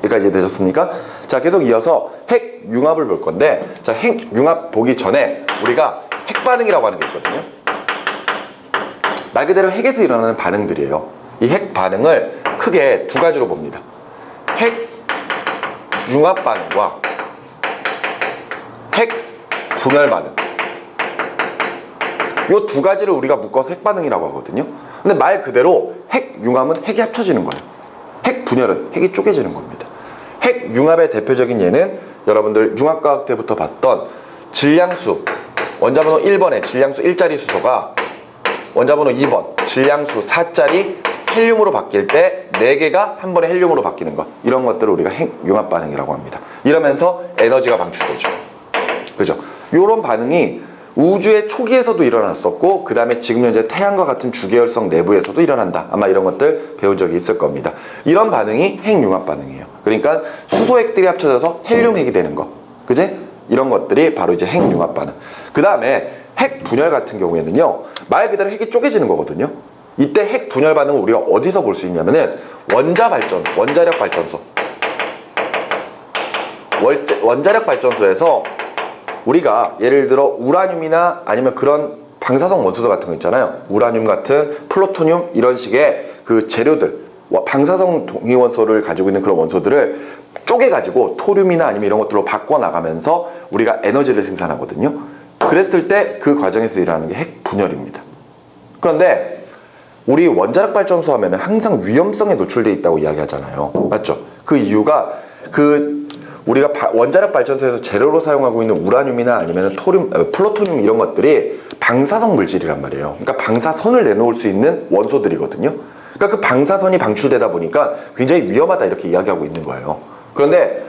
여기까지 되셨습니까? 자, 계속 이어서 핵융합을 볼 건데, 자, 핵융합 보기 전에 우리가 핵반응이라고 하는 게 있거든요. 말 그대로 핵에서 일어나는 반응들이에요. 이 핵반응을 크게 두 가지로 봅니다. 핵융합 반응과 핵분열 반응. 요 두 가지를 우리가 묶어서 핵반응이라고 하거든요. 근데 말 그대로 핵융합은 핵이 합쳐지는 거예요. 핵분열은 핵이 쪼개지는 겁니다. 핵융합의 대표적인 예는 여러분들 융합과학 때부터 봤던 질량수, 원자번호 1번의 질량수 1자리 수소가 원자번호 2번 질량수 4자리 헬륨으로 바뀔 때 4개가 한 번에 헬륨으로 바뀌는 것, 이런 것들을 우리가 핵융합 반응이라고 합니다. 이러면서 에너지가 방출되죠. 그죠? 이런 반응이 우주의 초기에서도 일어났었고, 그 다음에 지금 현재 태양과 같은 주계열성 내부에서도 일어난다. 아마 이런 것들 배운 적이 있을 겁니다. 이런 반응이 핵융합 반응이에요. 그러니까 수소핵들이 합쳐져서 헬륨핵이 되는 거, 그지? 이런 것들이 바로 이제 핵융합 반응. 그 다음에 핵분열 같은 경우에는요, 말 그대로 핵이 쪼개지는 거거든요. 이때 핵분열 반응을 우리가 어디서 볼 수 있냐면은 원자력 발전소. 원자력 발전소에서 우리가 예를 들어 우라늄이나 아니면 그런 방사성 원소들 같은 거 있잖아요. 우라늄 같은 플루토늄 이런 식의 그 재료들, 방사성 동위원소를 가지고 있는 그런 원소들을 쪼개가지고 토륨이나 아니면 이런 것들로 바꿔나가면서 우리가 에너지를 생산하거든요. 그랬을 때 그 과정에서 일어나는 게 핵분열입니다. 그런데 우리 원자력 발전소 하면은 항상 위험성에 노출되어 있다고 이야기하잖아요. 맞죠? 그 이유가 우리가 원자력 발전소에서 재료로 사용하고 있는 우라늄이나 아니면 플루토늄 이런 것들이 방사성 물질이란 말이에요. 그러니까 방사선을 내놓을 수 있는 원소들이거든요. 그러니까 그 방사선이 방출되다 보니까 굉장히 위험하다 이렇게 이야기하고 있는 거예요. 그런데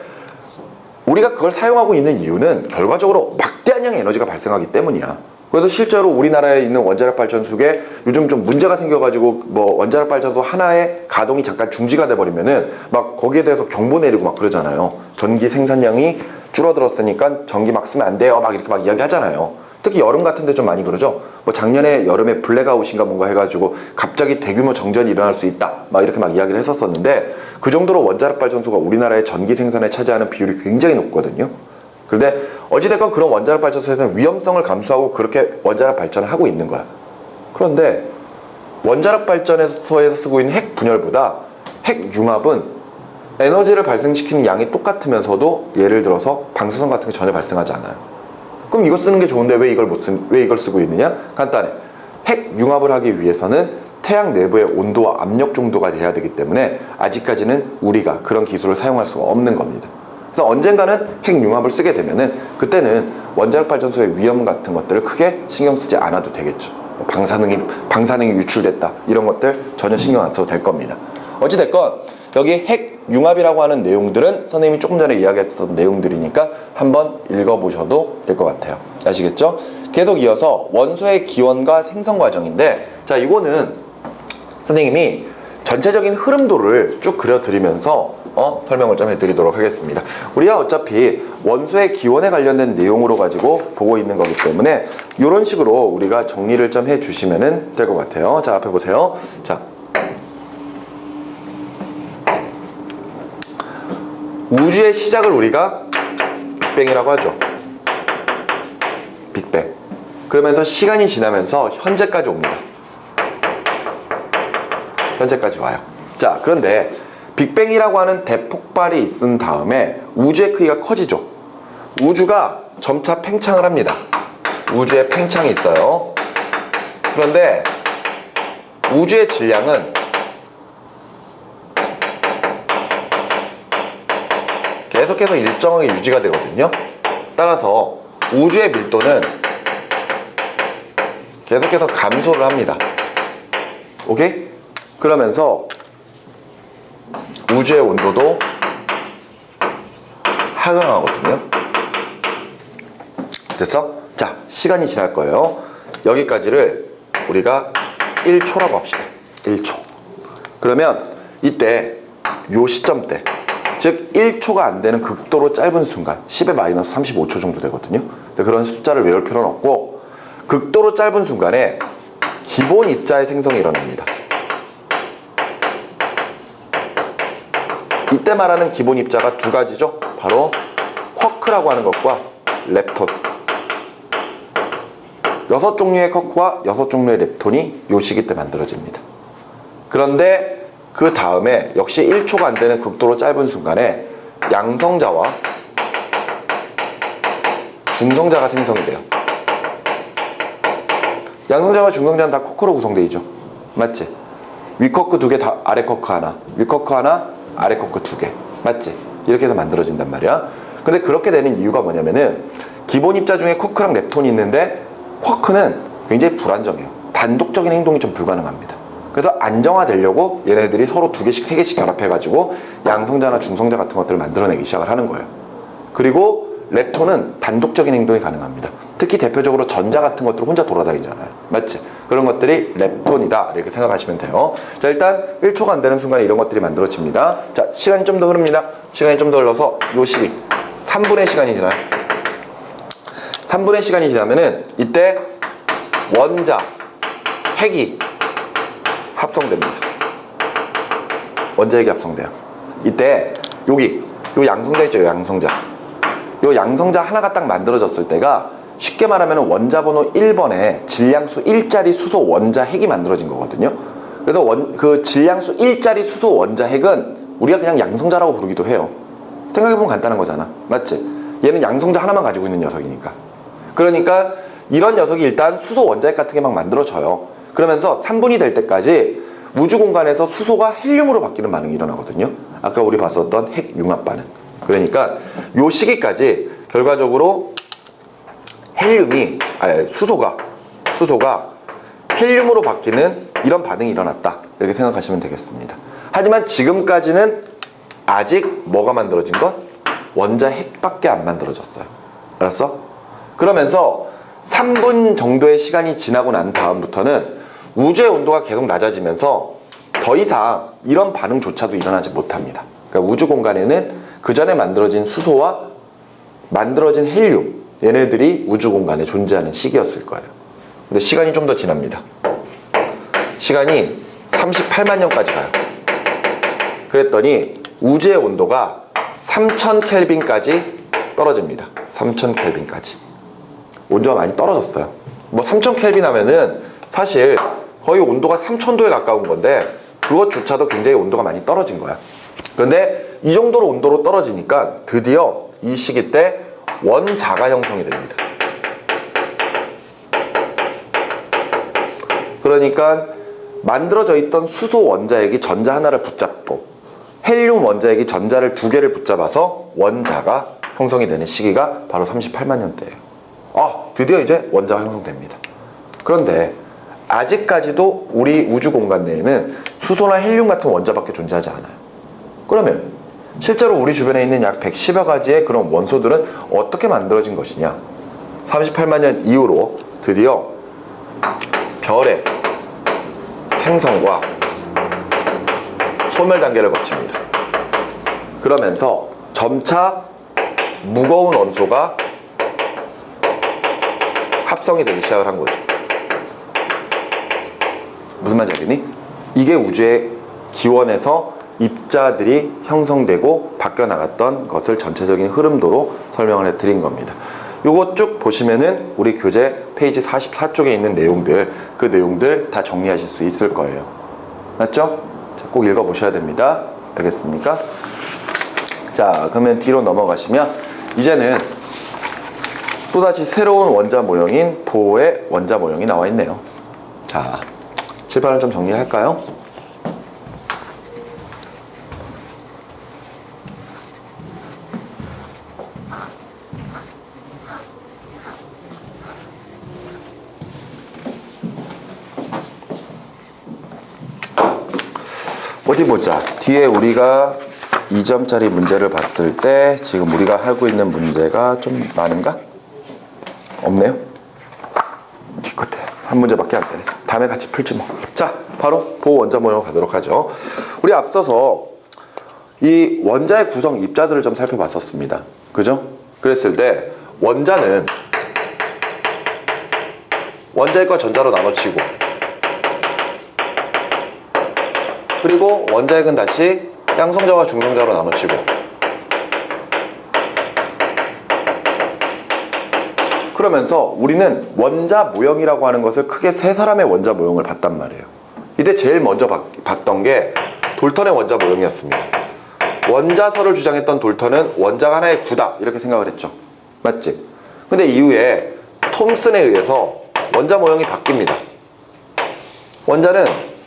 우리가 그걸 사용하고 있는 이유는 결과적으로 막대한 양의 에너지가 발생하기 때문이야. 그래서 실제로 우리나라에 있는 원자력 발전소에 요즘 좀 문제가 생겨가지고 뭐 원자력 발전소 하나의 가동이 잠깐 중지가 돼버리면은 막 거기에 대해서 경보 내리고 막 그러잖아요. 전기 생산량이 줄어들었으니까 전기 막 쓰면 안 돼요. 막 이렇게 막 이야기하잖아요. 특히 여름 같은 데 좀 많이 그러죠. 뭐 작년에 여름에 블랙아웃인가 뭔가 해가지고 갑자기 대규모 정전이 일어날 수 있다. 막 이렇게 막 이야기를 했었었는데, 그 정도로 원자력 발전소가 우리나라의 전기 생산에 차지하는 비율이 굉장히 높거든요. 그런데 어찌됐건 그런 원자력 발전소에서는 위험성을 감수하고 그렇게 원자력 발전을 하고 있는 거야. 그런데 원자력 발전소에서 쓰고 있는 핵분열보다 핵융합은 에너지를 발생시키는 양이 똑같으면서도 예를 들어서 방사선 같은 게 전혀 발생하지 않아요. 그럼 이거 쓰는 게 좋은데 왜 이걸 쓰고 있느냐? 간단해. 핵융합을 하기 위해서는 태양 내부의 온도와 압력 정도가 돼야 되기 때문에 아직까지는 우리가 그런 기술을 사용할 수가 없는 겁니다. 그래서 언젠가는 핵융합을 쓰게 되면은 그때는 원자력 발전소의 위험 같은 것들을 크게 신경 쓰지 않아도 되겠죠. 방사능이 유출됐다 이런 것들 전혀 신경 안 써도 될 겁니다. 어찌됐건 여기 핵융합이라고 하는 내용들은 선생님이 조금 전에 이야기했었던 내용들이니까 한번 읽어보셔도 될 것 같아요. 아시겠죠? 계속 이어서 원소의 기원과 생성 과정인데, 자, 이거는 선생님이 전체적인 흐름도를 쭉 그려드리면서 설명을 좀 해드리도록 하겠습니다. 우리가 어차피 원소의 기원에 관련된 내용으로 가지고 보고 있는 거기 때문에 이런 식으로 우리가 정리를 좀 해주시면 될 것 같아요. 자, 앞에 보세요. 자, 우주의 시작을 우리가 빅뱅이라고 하죠. 빅뱅. 그러면서 시간이 지나면서 현재까지 옵니다. 현재까지 와요. 자, 그런데 빅뱅이라고 하는 대폭발이 있은 다음에 우주의 크기가 커지죠. 우주가 점차 팽창을 합니다. 우주에 팽창이 있어요. 그런데 우주의 질량은 계속해서 일정하게 유지가 되거든요. 따라서 우주의 밀도는 계속해서 감소를 합니다. 오케이? 그러면서 우주의 온도도 하강하거든요. 됐어? 자, 시간이 지날 거예요. 여기까지를 우리가 1초라고 합시다. 1초. 그러면 이때 요 시점 때, 즉 1초가 안 되는 극도로 짧은 순간, 10의 마이너스 35초 정도 되거든요. 그런 숫자를 외울 필요는 없고, 극도로 짧은 순간에 기본 입자의 생성이 일어납니다. 이때 말하는 기본 입자가 두 가지죠. 바로 쿼크라고 하는 것과 렙톤. 6종류의 쿼크와 6종류의 렙톤이 요 시기 때 만들어집니다. 그런데 그 다음에 역시 1초가 안 되는 극도로 짧은 순간에 양성자와 중성자가 생성이 돼요. 양성자와 중성자는 다 코크로 구성되어 있죠. 맞지? 위 코크 2개, 아래 코크 하나. 위 코크 하나, 아래 코크 2개. 맞지? 이렇게 해서 만들어진단 말이야. 근데 그렇게 되는 이유가 뭐냐면은 기본 입자 중에 쿼크랑 렙톤이 있는데 쿼크는 굉장히 불안정해요. 단독적인 행동이 좀 불가능합니다. 그래서 안정화되려고 얘네들이 서로 2개씩, 3개씩 결합해가지고 양성자나 중성자 같은 것들을 만들어내기 시작을 하는 거예요. 그리고 렙톤은 단독적인 행동이 가능합니다. 특히 대표적으로 전자 같은 것들 혼자 돌아다니잖아요. 맞지? 그런 것들이 렙톤이다 이렇게 생각하시면 돼요. 자, 일단 1초가 안 되는 순간에 이런 것들이 만들어집니다. 자, 시간이 좀 더 흐릅니다. 시간이 좀 더 흘러서 요 시기 3분의 시간이 지나요. 3분의 시간이 지나면은 이때 원자, 핵이 합성됩니다. 원자, 핵이 합성돼요. 이때 여기 요 양성자 있죠? 양성자. 요 양성자 하나가 딱 만들어졌을 때가 쉽게 말하면 원자 번호 1번에 질량수 1짜리 수소 원자 핵이 만들어진 거거든요. 그래서 그 질량수 1짜리 수소 원자 핵은 우리가 그냥 양성자라고 부르기도 해요. 생각해보면 간단한 거잖아. 맞지? 얘는 양성자 하나만 가지고 있는 녀석이니까. 그러니까 이런 녀석이 일단 수소 원자 핵 같은 게 막 만들어져요. 그러면서 3분이 될 때까지 우주 공간에서 수소가 헬륨으로 바뀌는 반응이 일어나거든요. 아까 우리 봤었던 핵 융합 반응. 그러니까 요 시기까지 결과적으로 수소가 헬륨으로 바뀌는 이런 반응이 일어났다. 이렇게 생각하시면 되겠습니다. 하지만 지금까지는 아직 뭐가 만들어진 것? 원자 핵밖에 안 만들어졌어요. 알았어? 그러면서 3분 정도의 시간이 지나고 난 다음부터는 우주의 온도가 계속 낮아지면서 더 이상 이런 반응조차도 일어나지 못합니다. 그러니까 우주 공간에는 그 전에 만들어진 수소와 만들어진 헬륨, 얘네들이 우주 공간에 존재하는 시기였을 거예요. 근데 시간이 좀 더 지납니다. 시간이 38만 년까지 가요. 그랬더니 우주의 온도가 3000켈빈까지 떨어집니다. 3000켈빈까지. 온도가 많이 떨어졌어요. 뭐 3000켈빈 하면은 사실 거의 온도가 3000도에 가까운 건데 그것조차도 굉장히 온도가 많이 떨어진 거야. 그런데 이 정도로 온도로 떨어지니까 드디어 이 시기 때 원자가 형성이 됩니다. 그러니까 만들어져 있던 수소 원자핵이 전자 하나를 붙잡고 헬륨 원자핵이 전자를 2개를 붙잡아서 원자가 형성이 되는 시기가 바로 38만 년대예요. 드디어 이제 원자가 형성됩니다. 그런데 아직까지도 우리 우주 공간 내에는 수소나 헬륨 같은 원자밖에 존재하지 않아요. 그러면 실제로 우리 주변에 있는 약 110여 가지의 그런 원소들은 어떻게 만들어진 것이냐? 38만 년 이후로 드디어 별의 생성과 소멸 단계를 거칩니다. 그러면서 점차 무거운 원소가 합성이 되기 시작을 한 거죠. 무슨 말인지 알겠니? 이게 우주의 기원에서 입자들이 형성되고 바뀌어 나갔던 것을 전체적인 흐름도로 설명을 해드린 겁니다. 요거 쭉 보시면은 우리 교재 페이지 44쪽에 있는 내용들, 그 내용들 다 정리하실 수 있을 거예요. 맞죠? 자, 꼭 읽어보셔야 됩니다. 알겠습니까? 자, 그러면 뒤로 넘어가시면 이제는 또다시 새로운 원자 모형인 보의 원자 모형이 나와 있네요. 자, 칠판을 좀 정리할까요? 어디 보자. 뒤에 우리가 2점짜리 문제를 봤을 때 지금 우리가 하고 있는 문제가 좀 많은가? 없네요? 기껏해. 한 문제밖에 안 되네. 다음에 같이 풀지 뭐. 자, 바로 보원자 모형 가도록 하죠. 우리 앞서서 이 원자의 구성 입자들을 좀 살펴봤었습니다. 그죠? 그랬을 때 원자는 원자핵과 전자로 나눠지고 그리고 원자핵은 다시 양성자와 중성자로 나눠지고 그러면서 우리는 원자 모형이라고 하는 것을 크게 세 사람의 원자 모형을 봤단 말이에요. 이때 제일 먼저 봤던 게 돌턴의 원자 모형이었습니다. 원자설을 주장했던 돌턴은 원자가 하나의 구다 이렇게 생각을 했죠. 맞지? 근데 이후에 톰슨에 의해서 원자 모형이 바뀝니다. 원자는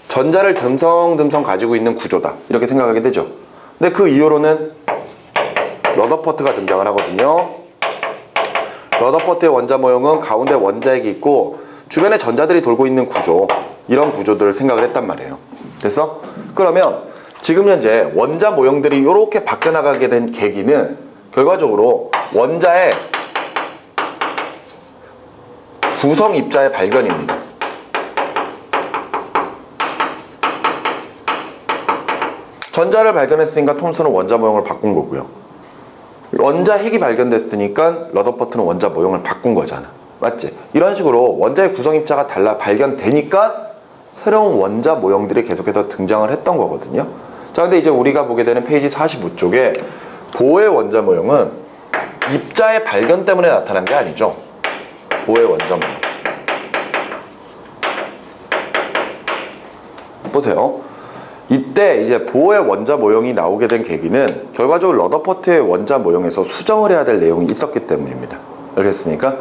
전자를 듬성듬성 가지고 있는 구조다, 이렇게 생각하게 되죠. 근데 그 이후로는 러더퍼트가 등장을 하거든요. 러더퍼트의 원자 모형은 가운데 원자핵이 있고 주변에 전자들이 돌고 있는 구조, 이런 구조들을 생각을 했단 말이에요. 됐어? 그러면 지금 현재 원자 모형들이 이렇게 바뀌어 나가게 된 계기는 결과적으로 원자의 구성 입자의 발견입니다. 전자를 발견했으니까 톰슨은 원자 모형을 바꾼 거고요. 원자 핵이 발견됐으니까 러더퍼트는 원자 모형을 바꾼 거잖아. 맞지? 이런 식으로 원자의 구성 입자가 달라 발견되니까 새로운 원자 모형들이 계속해서 등장을 했던 거거든요. 자, 근데 이제 우리가 보게 되는 페이지 45쪽에 보의 원자 모형은 입자의 발견 때문에 나타난 게 아니죠. 보의 원자 모형. 보세요. 이때 이제 보의 원자 모형이 나오게 된 계기는 결과적으로 러더퍼트의 원자 모형에서 수정을 해야 될 내용이 있었기 때문입니다. 알겠습니까?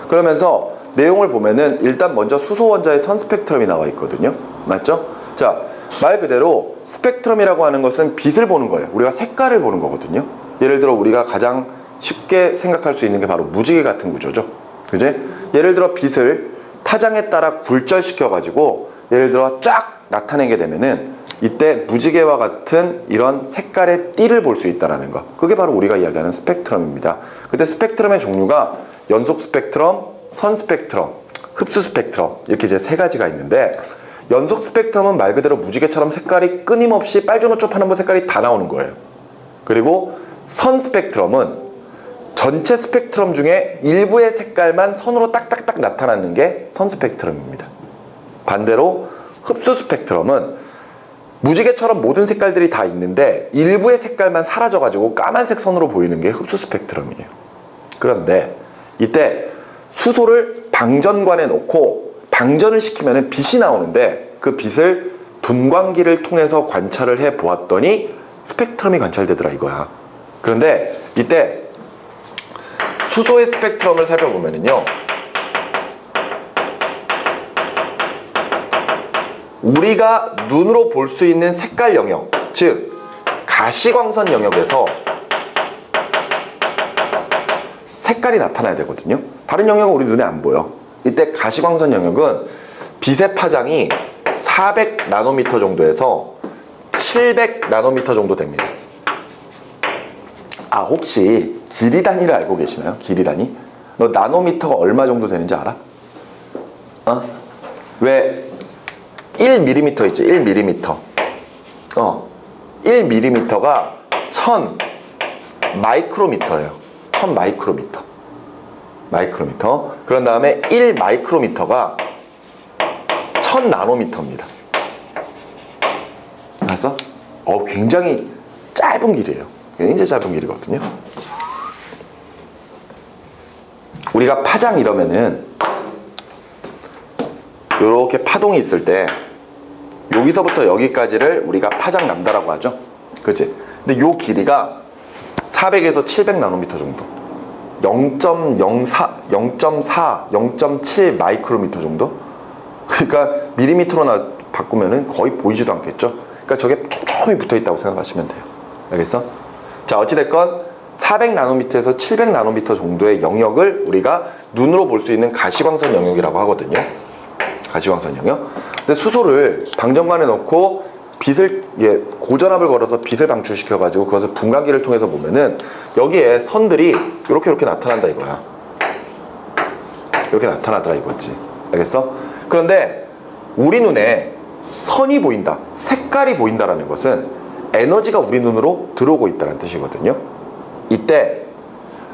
그러면서 내용을 보면은 일단 먼저 수소 원자의 선 스펙트럼이 나와 있거든요. 맞죠? 자, 말 그대로 스펙트럼이라고 하는 것은 빛을 보는 거예요. 우리가 색깔을 보는 거거든요. 예를 들어 우리가 가장 쉽게 생각할 수 있는 게 바로 무지개 같은 구조죠. 그지? 예를 들어 빛을 파장에 따라 굴절시켜 가지고 예를 들어 쫙 나타내게 되면은 이때 무지개와 같은 이런 색깔의 띠를 볼 수 있다는 거, 그게 바로 우리가 이야기하는 스펙트럼입니다. 그때 스펙트럼의 종류가 연속 스펙트럼, 선 스펙트럼, 흡수 스펙트럼, 이렇게 이제 세 가지가 있는데, 연속 스펙트럼은 말 그대로 무지개처럼 색깔이 끊임없이 빨주노초 파란보 색깔이 다 나오는 거예요. 그리고 선 스펙트럼은 전체 스펙트럼 중에 일부의 색깔만 선으로 딱딱딱 나타나는 게 선 스펙트럼입니다. 반대로 흡수 스펙트럼은 무지개처럼 모든 색깔들이 다 있는데 일부의 색깔만 사라져가지고 까만색 선으로 보이는 게 흡수 스펙트럼이에요. 그런데 이때 수소를 방전관에 놓고 방전을 시키면 빛이 나오는데 그 빛을 분광기를 통해서 관찰을 해 보았더니 스펙트럼이 관찰되더라 이거야. 그런데 이때 수소의 스펙트럼을 살펴보면요, 우리가 눈으로 볼 수 있는 색깔 영역, 즉 가시광선 영역에서 색깔이 나타나야 되거든요. 다른 영역은 우리 눈에 안 보여. 이때 가시광선 영역은 빛의 파장이 400 나노미터 정도에서 700 나노미터 정도 됩니다. 아, 혹시 길이 단위를 알고 계시나요? 길이 단위? 너 나노미터가 얼마 정도 되는지 알아? 왜 1mm 있지? 1mm. 1mm가 1000 마이크로미터예요. 1000 마이크로미터. 마이크로미터. 그런 다음에 1 마이크로미터가 1000 나노미터입니다. 알았어? 굉장히 짧은 길이에요. 굉장히 짧은 길이거든요. 우리가 파장 이러면은 이렇게 파동이 있을 때 여기서부터 여기까지를 우리가 파장 람다라고 하죠. 그치? 근데 요 길이가 400에서 700 나노미터 정도. 0.04, 0.4, 0.7 마이크로미터 정도? 그러니까 밀리미터로 바꾸면은 거의 보이지도 않겠죠? 그러니까 저게 촘촘히 붙어 있다고 생각하시면 돼요. 알겠어? 자, 어찌됐건 400 나노미터에서 700 나노미터 정도의 영역을 우리가 눈으로 볼 수 있는 가시광선 영역이라고 하거든요. 가시광선 영역. 근데 수소를 방전관에 넣고 빛을, 고전압을 걸어서 빛을 방출시켜 가지고 그것을 분광기를 통해서 보면은 여기에 선들이 이렇게 나타난다 이거야. 이렇게 나타나더라 이거지. 알겠어? 그런데 우리 눈에 선이 보인다, 색깔이 보인다라는 것은 에너지가 우리 눈으로 들어오고 있다는 뜻이거든요. 이때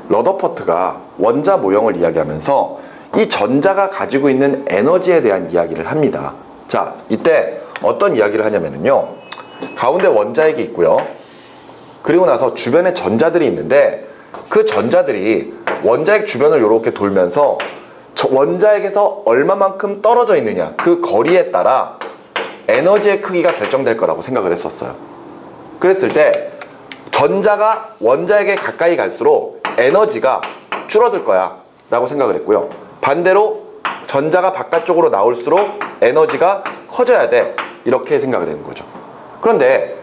러더퍼트가 원자 모형을 이야기하면서 이 전자가 가지고 있는 에너지에 대한 이야기를 합니다. 자, 이때 어떤 이야기를 하냐면요, 가운데 원자핵이 있고요, 그리고 나서 주변에 전자들이 있는데 그 전자들이 원자핵 주변을 이렇게 돌면서 원자핵에서 얼마만큼 떨어져 있느냐, 그 거리에 따라 에너지의 크기가 결정될 거라고 생각을 했었어요. 그랬을 때 전자가 원자핵에 가까이 갈수록 에너지가 줄어들 거야 라고 생각을 했고요, 반대로 전자가 바깥쪽으로 나올수록 에너지가 커져야 돼. 이렇게 생각을 되는 거죠. 그런데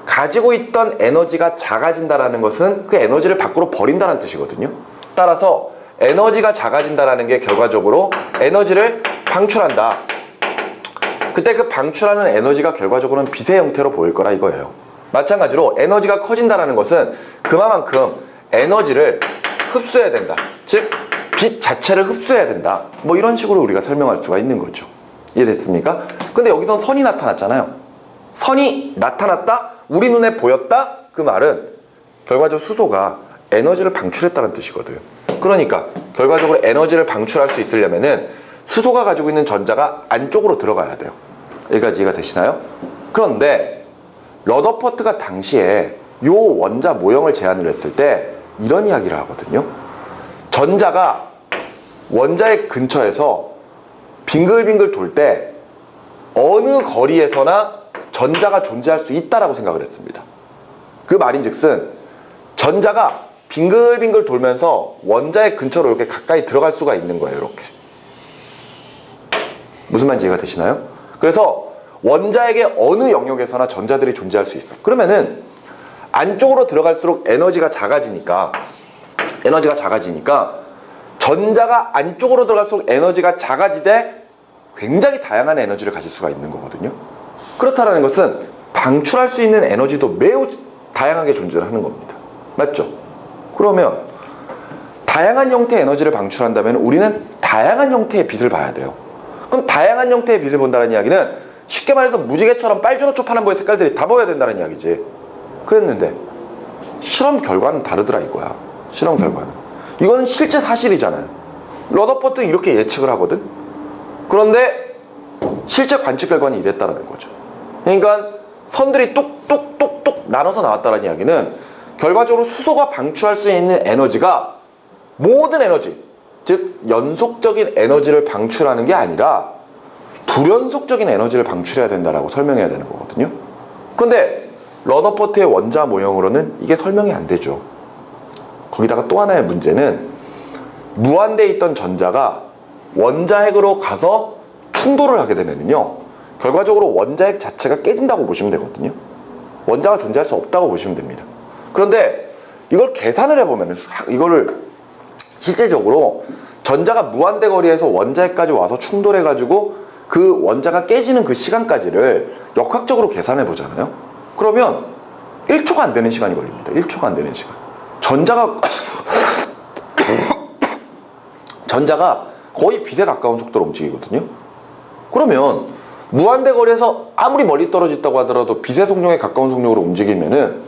가지고 있던 에너지가 작아진다는 것은 그 에너지를 밖으로 버린다는 뜻이거든요. 따라서 에너지가 작아진다는 게 결과적으로 에너지를 방출한다. 그때 그 방출하는 에너지가 결과적으로는 빛의 형태로 보일 거라 이거예요. 마찬가지로 에너지가 커진다는 것은 그만큼 에너지를 흡수해야 된다. 즉 빛 자체를 흡수해야 된다. 뭐 이런 식으로 우리가 설명할 수가 있는 거죠. 이해됐습니까? 근데 여기선 선이 나타났잖아요. 선이 나타났다? 우리 눈에 보였다? 그 말은 결과적으로 수소가 에너지를 방출했다는 뜻이거든. 그러니까 결과적으로 에너지를 방출할 수 있으려면은 수소가 가지고 있는 전자가 안쪽으로 들어가야 돼요. 여기까지 이해가 되시나요? 그런데 러더퍼트가 당시에 요 원자 모형을 제안을 했을 때 이런 이야기를 하거든요. 전자가 원자의 근처에서 빙글빙글 돌 때 어느 거리에서나 전자가 존재할 수 있다라고 생각을 했습니다. 그 말인즉슨 전자가 빙글빙글 돌면서 원자의 근처로 이렇게 가까이 들어갈 수가 있는 거예요. 이렇게. 무슨 말인지 이해가 되시나요? 그래서 원자에게 어느 영역에서나 전자들이 존재할 수 있어. 그러면은 안쪽으로 들어갈수록 에너지가 작아지니까 전자가 안쪽으로 들어갈수록 에너지가 작아지되 굉장히 다양한 에너지를 가질 수가 있는 거거든요. 그렇다는 것은 방출할 수 있는 에너지도 매우 다양하게 존재를 하는 겁니다. 맞죠? 그러면 다양한 형태의 에너지를 방출한다면 우리는 다양한 형태의 빛을 봐야 돼요. 그럼 다양한 형태의 빛을 본다는 이야기는 쉽게 말해서 무지개처럼 빨주노초 파란보의 색깔들이 다 보여야 된다는 이야기지. 그랬는데 실험 결과는 다르더라 이거야. 실험 결과는. 이거는 실제 사실이잖아요. 러더퍼트는 이렇게 예측을 하거든. 그런데 실제 관측 결과는 이랬다라는 거죠. 그러니까 선들이 뚝뚝뚝뚝 나눠서 나왔다는 이야기는 결과적으로 수소가 방출할 수 있는 에너지가 모든 에너지, 즉 연속적인 에너지를 방출하는 게 아니라 불연속적인 에너지를 방출해야 된다라고 설명해야 되는 거거든요. 그런데 러더퍼트의 원자 모형으로는 이게 설명이 안 되죠. 거기다가 또 하나의 문제는 무한대에 있던 전자가 원자핵으로 가서 충돌을 하게 되면요, 결과적으로 원자핵 자체가 깨진다고 보시면 되거든요. 원자가 존재할 수 없다고 보시면 됩니다. 그런데 이걸 계산을 해보면 이거를 실제적으로 전자가 무한대 거리에서 원자핵까지 와서 충돌해가지고 그 원자가 깨지는 그 시간까지를 역학적으로 계산해 보잖아요. 그러면 1초가 안 되는 시간이 걸립니다. 1초가 안 되는 시간. 전자가 거의 빛에 가까운 속도로 움직이거든요. 그러면 무한대 거리에서 아무리 멀리 떨어졌다고 하더라도 빛의 속력에 가까운 속력으로 움직이면은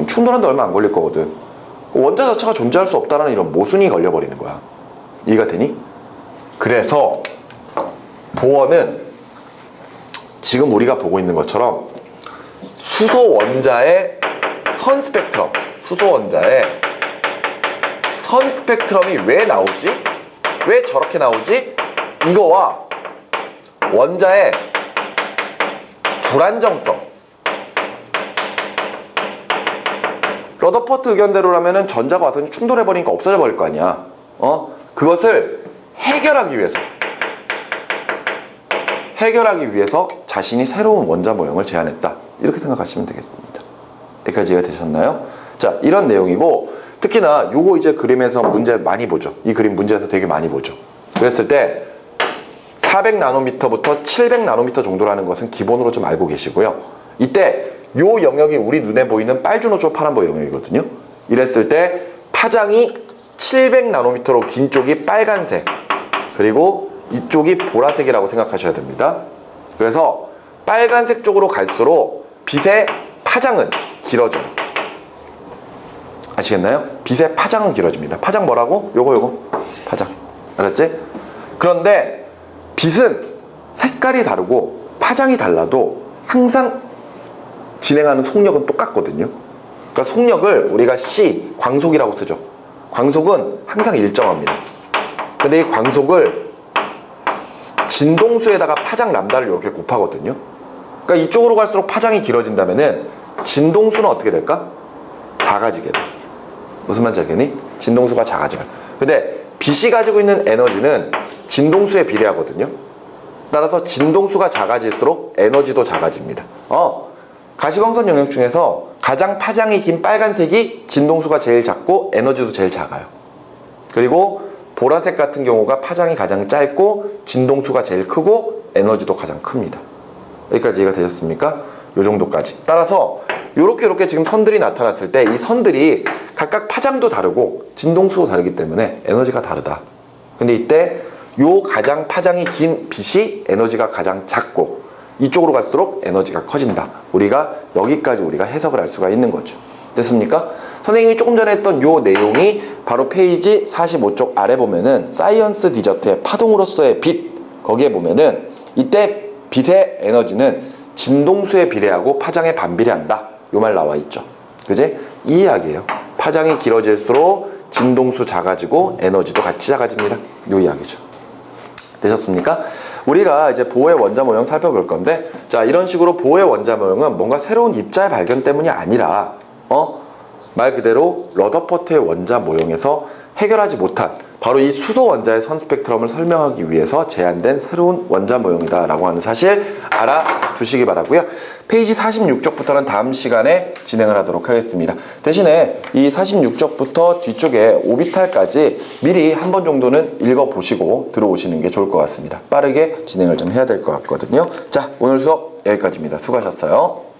충돌하는데 얼마 안 걸릴 거거든. 원자 자체가 존재할 수 없다는 이런 모순이 걸려버리는 거야. 이해가 되니? 그래서 보어는 지금 우리가 보고 있는 것처럼 수소 원자의 선 스펙트럼, 수소 원자의 선 스펙트럼이 왜 나오지? 왜 저렇게 나오지? 이거와 원자의 불안정성, 러더퍼트 의견대로라면은 전자가 와서 충돌해버리니까 없어져 버릴 거 아니야. 그것을 해결하기 위해서 자신이 새로운 원자 모형을 제안했다. 이렇게 생각하시면 되겠습니다. 여기까지 이해가 되셨나요? 자, 이런 내용이고, 특히나 요거 이제 그림에서 문제 많이 보죠. 이 그림 문제에서 되게 많이 보죠. 그랬을 때 400나노미터부터 700나노미터 정도라는 것은 기본으로 좀 알고 계시고요. 이때 요 영역이 우리 눈에 보이는 빨주노초 파란보 영역이거든요. 이랬을 때 파장이 700나노미터로 긴 쪽이 빨간색, 그리고 이쪽이 보라색이라고 생각하셔야 됩니다. 그래서 빨간색 쪽으로 갈수록 빛의 파장은 길어져요. 아시겠나요? 빛의 파장은 길어집니다. 파장 뭐라고? 요거 파장. 알았지? 그런데 빛은 색깔이 다르고 파장이 달라도 항상 진행하는 속력은 똑같거든요. 그러니까 속력을 우리가 C, 광속이라고 쓰죠. 광속은 항상 일정합니다. 근데 이 광속을 진동수에다가 파장 람다를 이렇게 곱하거든요. 그러니까 이쪽으로 갈수록 파장이 길어진다면은 진동수는 어떻게 될까? 작아지게 돼. 무슨 말인지 알겠니? 진동수가 작아져요. 근데 빛이 가지고 있는 에너지는 진동수에 비례하거든요. 따라서 진동수가 작아질수록 에너지도 작아집니다. 가시광선 영역 중에서 가장 파장이 긴 빨간색이 진동수가 제일 작고 에너지도 제일 작아요. 그리고 보라색 같은 경우가 파장이 가장 짧고 진동수가 제일 크고 에너지도 가장 큽니다. 여기까지 이해가 되셨습니까? 요 정도까지. 따라서 요렇게 지금 선들이 나타났을 때 이 선들이 각각 파장도 다르고 진동수도 다르기 때문에 에너지가 다르다. 근데 이때 요 가장 파장이 긴 빛이 에너지가 가장 작고 이쪽으로 갈수록 에너지가 커진다. 우리가 여기까지 우리가 해석을 할 수가 있는 거죠. 됐습니까? 선생님이 조금 전에 했던 요 내용이 바로 페이지 45쪽 아래 보면은 사이언스 디저트의 파동으로서의 빛, 거기에 보면은 이때 빛의 에너지는 진동수에 비례하고 파장에 반비례한다. 요 말 나와 있죠. 그지? 이 이야기예요. 파장이 길어질수록 진동수 작아지고 에너지도 같이 작아집니다. 요 이야기죠. 되셨습니까? 우리가 이제 보의 원자 모형 살펴볼 건데, 자, 이런 식으로 보의 원자 모형은 뭔가 새로운 입자의 발견 때문이 아니라 말 그대로 러더포트의 원자 모형에서 해결하지 못한 바로 이 수소 원자의 선 스펙트럼을 설명하기 위해서 제안된 새로운 원자 모형이다 라고 하는 사실 알아두시기 바라고요. 페이지 46쪽부터는 다음 시간에 진행을 하도록 하겠습니다. 대신에 이 46쪽부터 뒤쪽에 오비탈까지 미리 한 번 정도는 읽어보시고 들어오시는 게 좋을 것 같습니다. 빠르게 진행을 좀 해야 될 것 같거든요. 자, 오늘 수업 여기까지입니다. 수고하셨어요.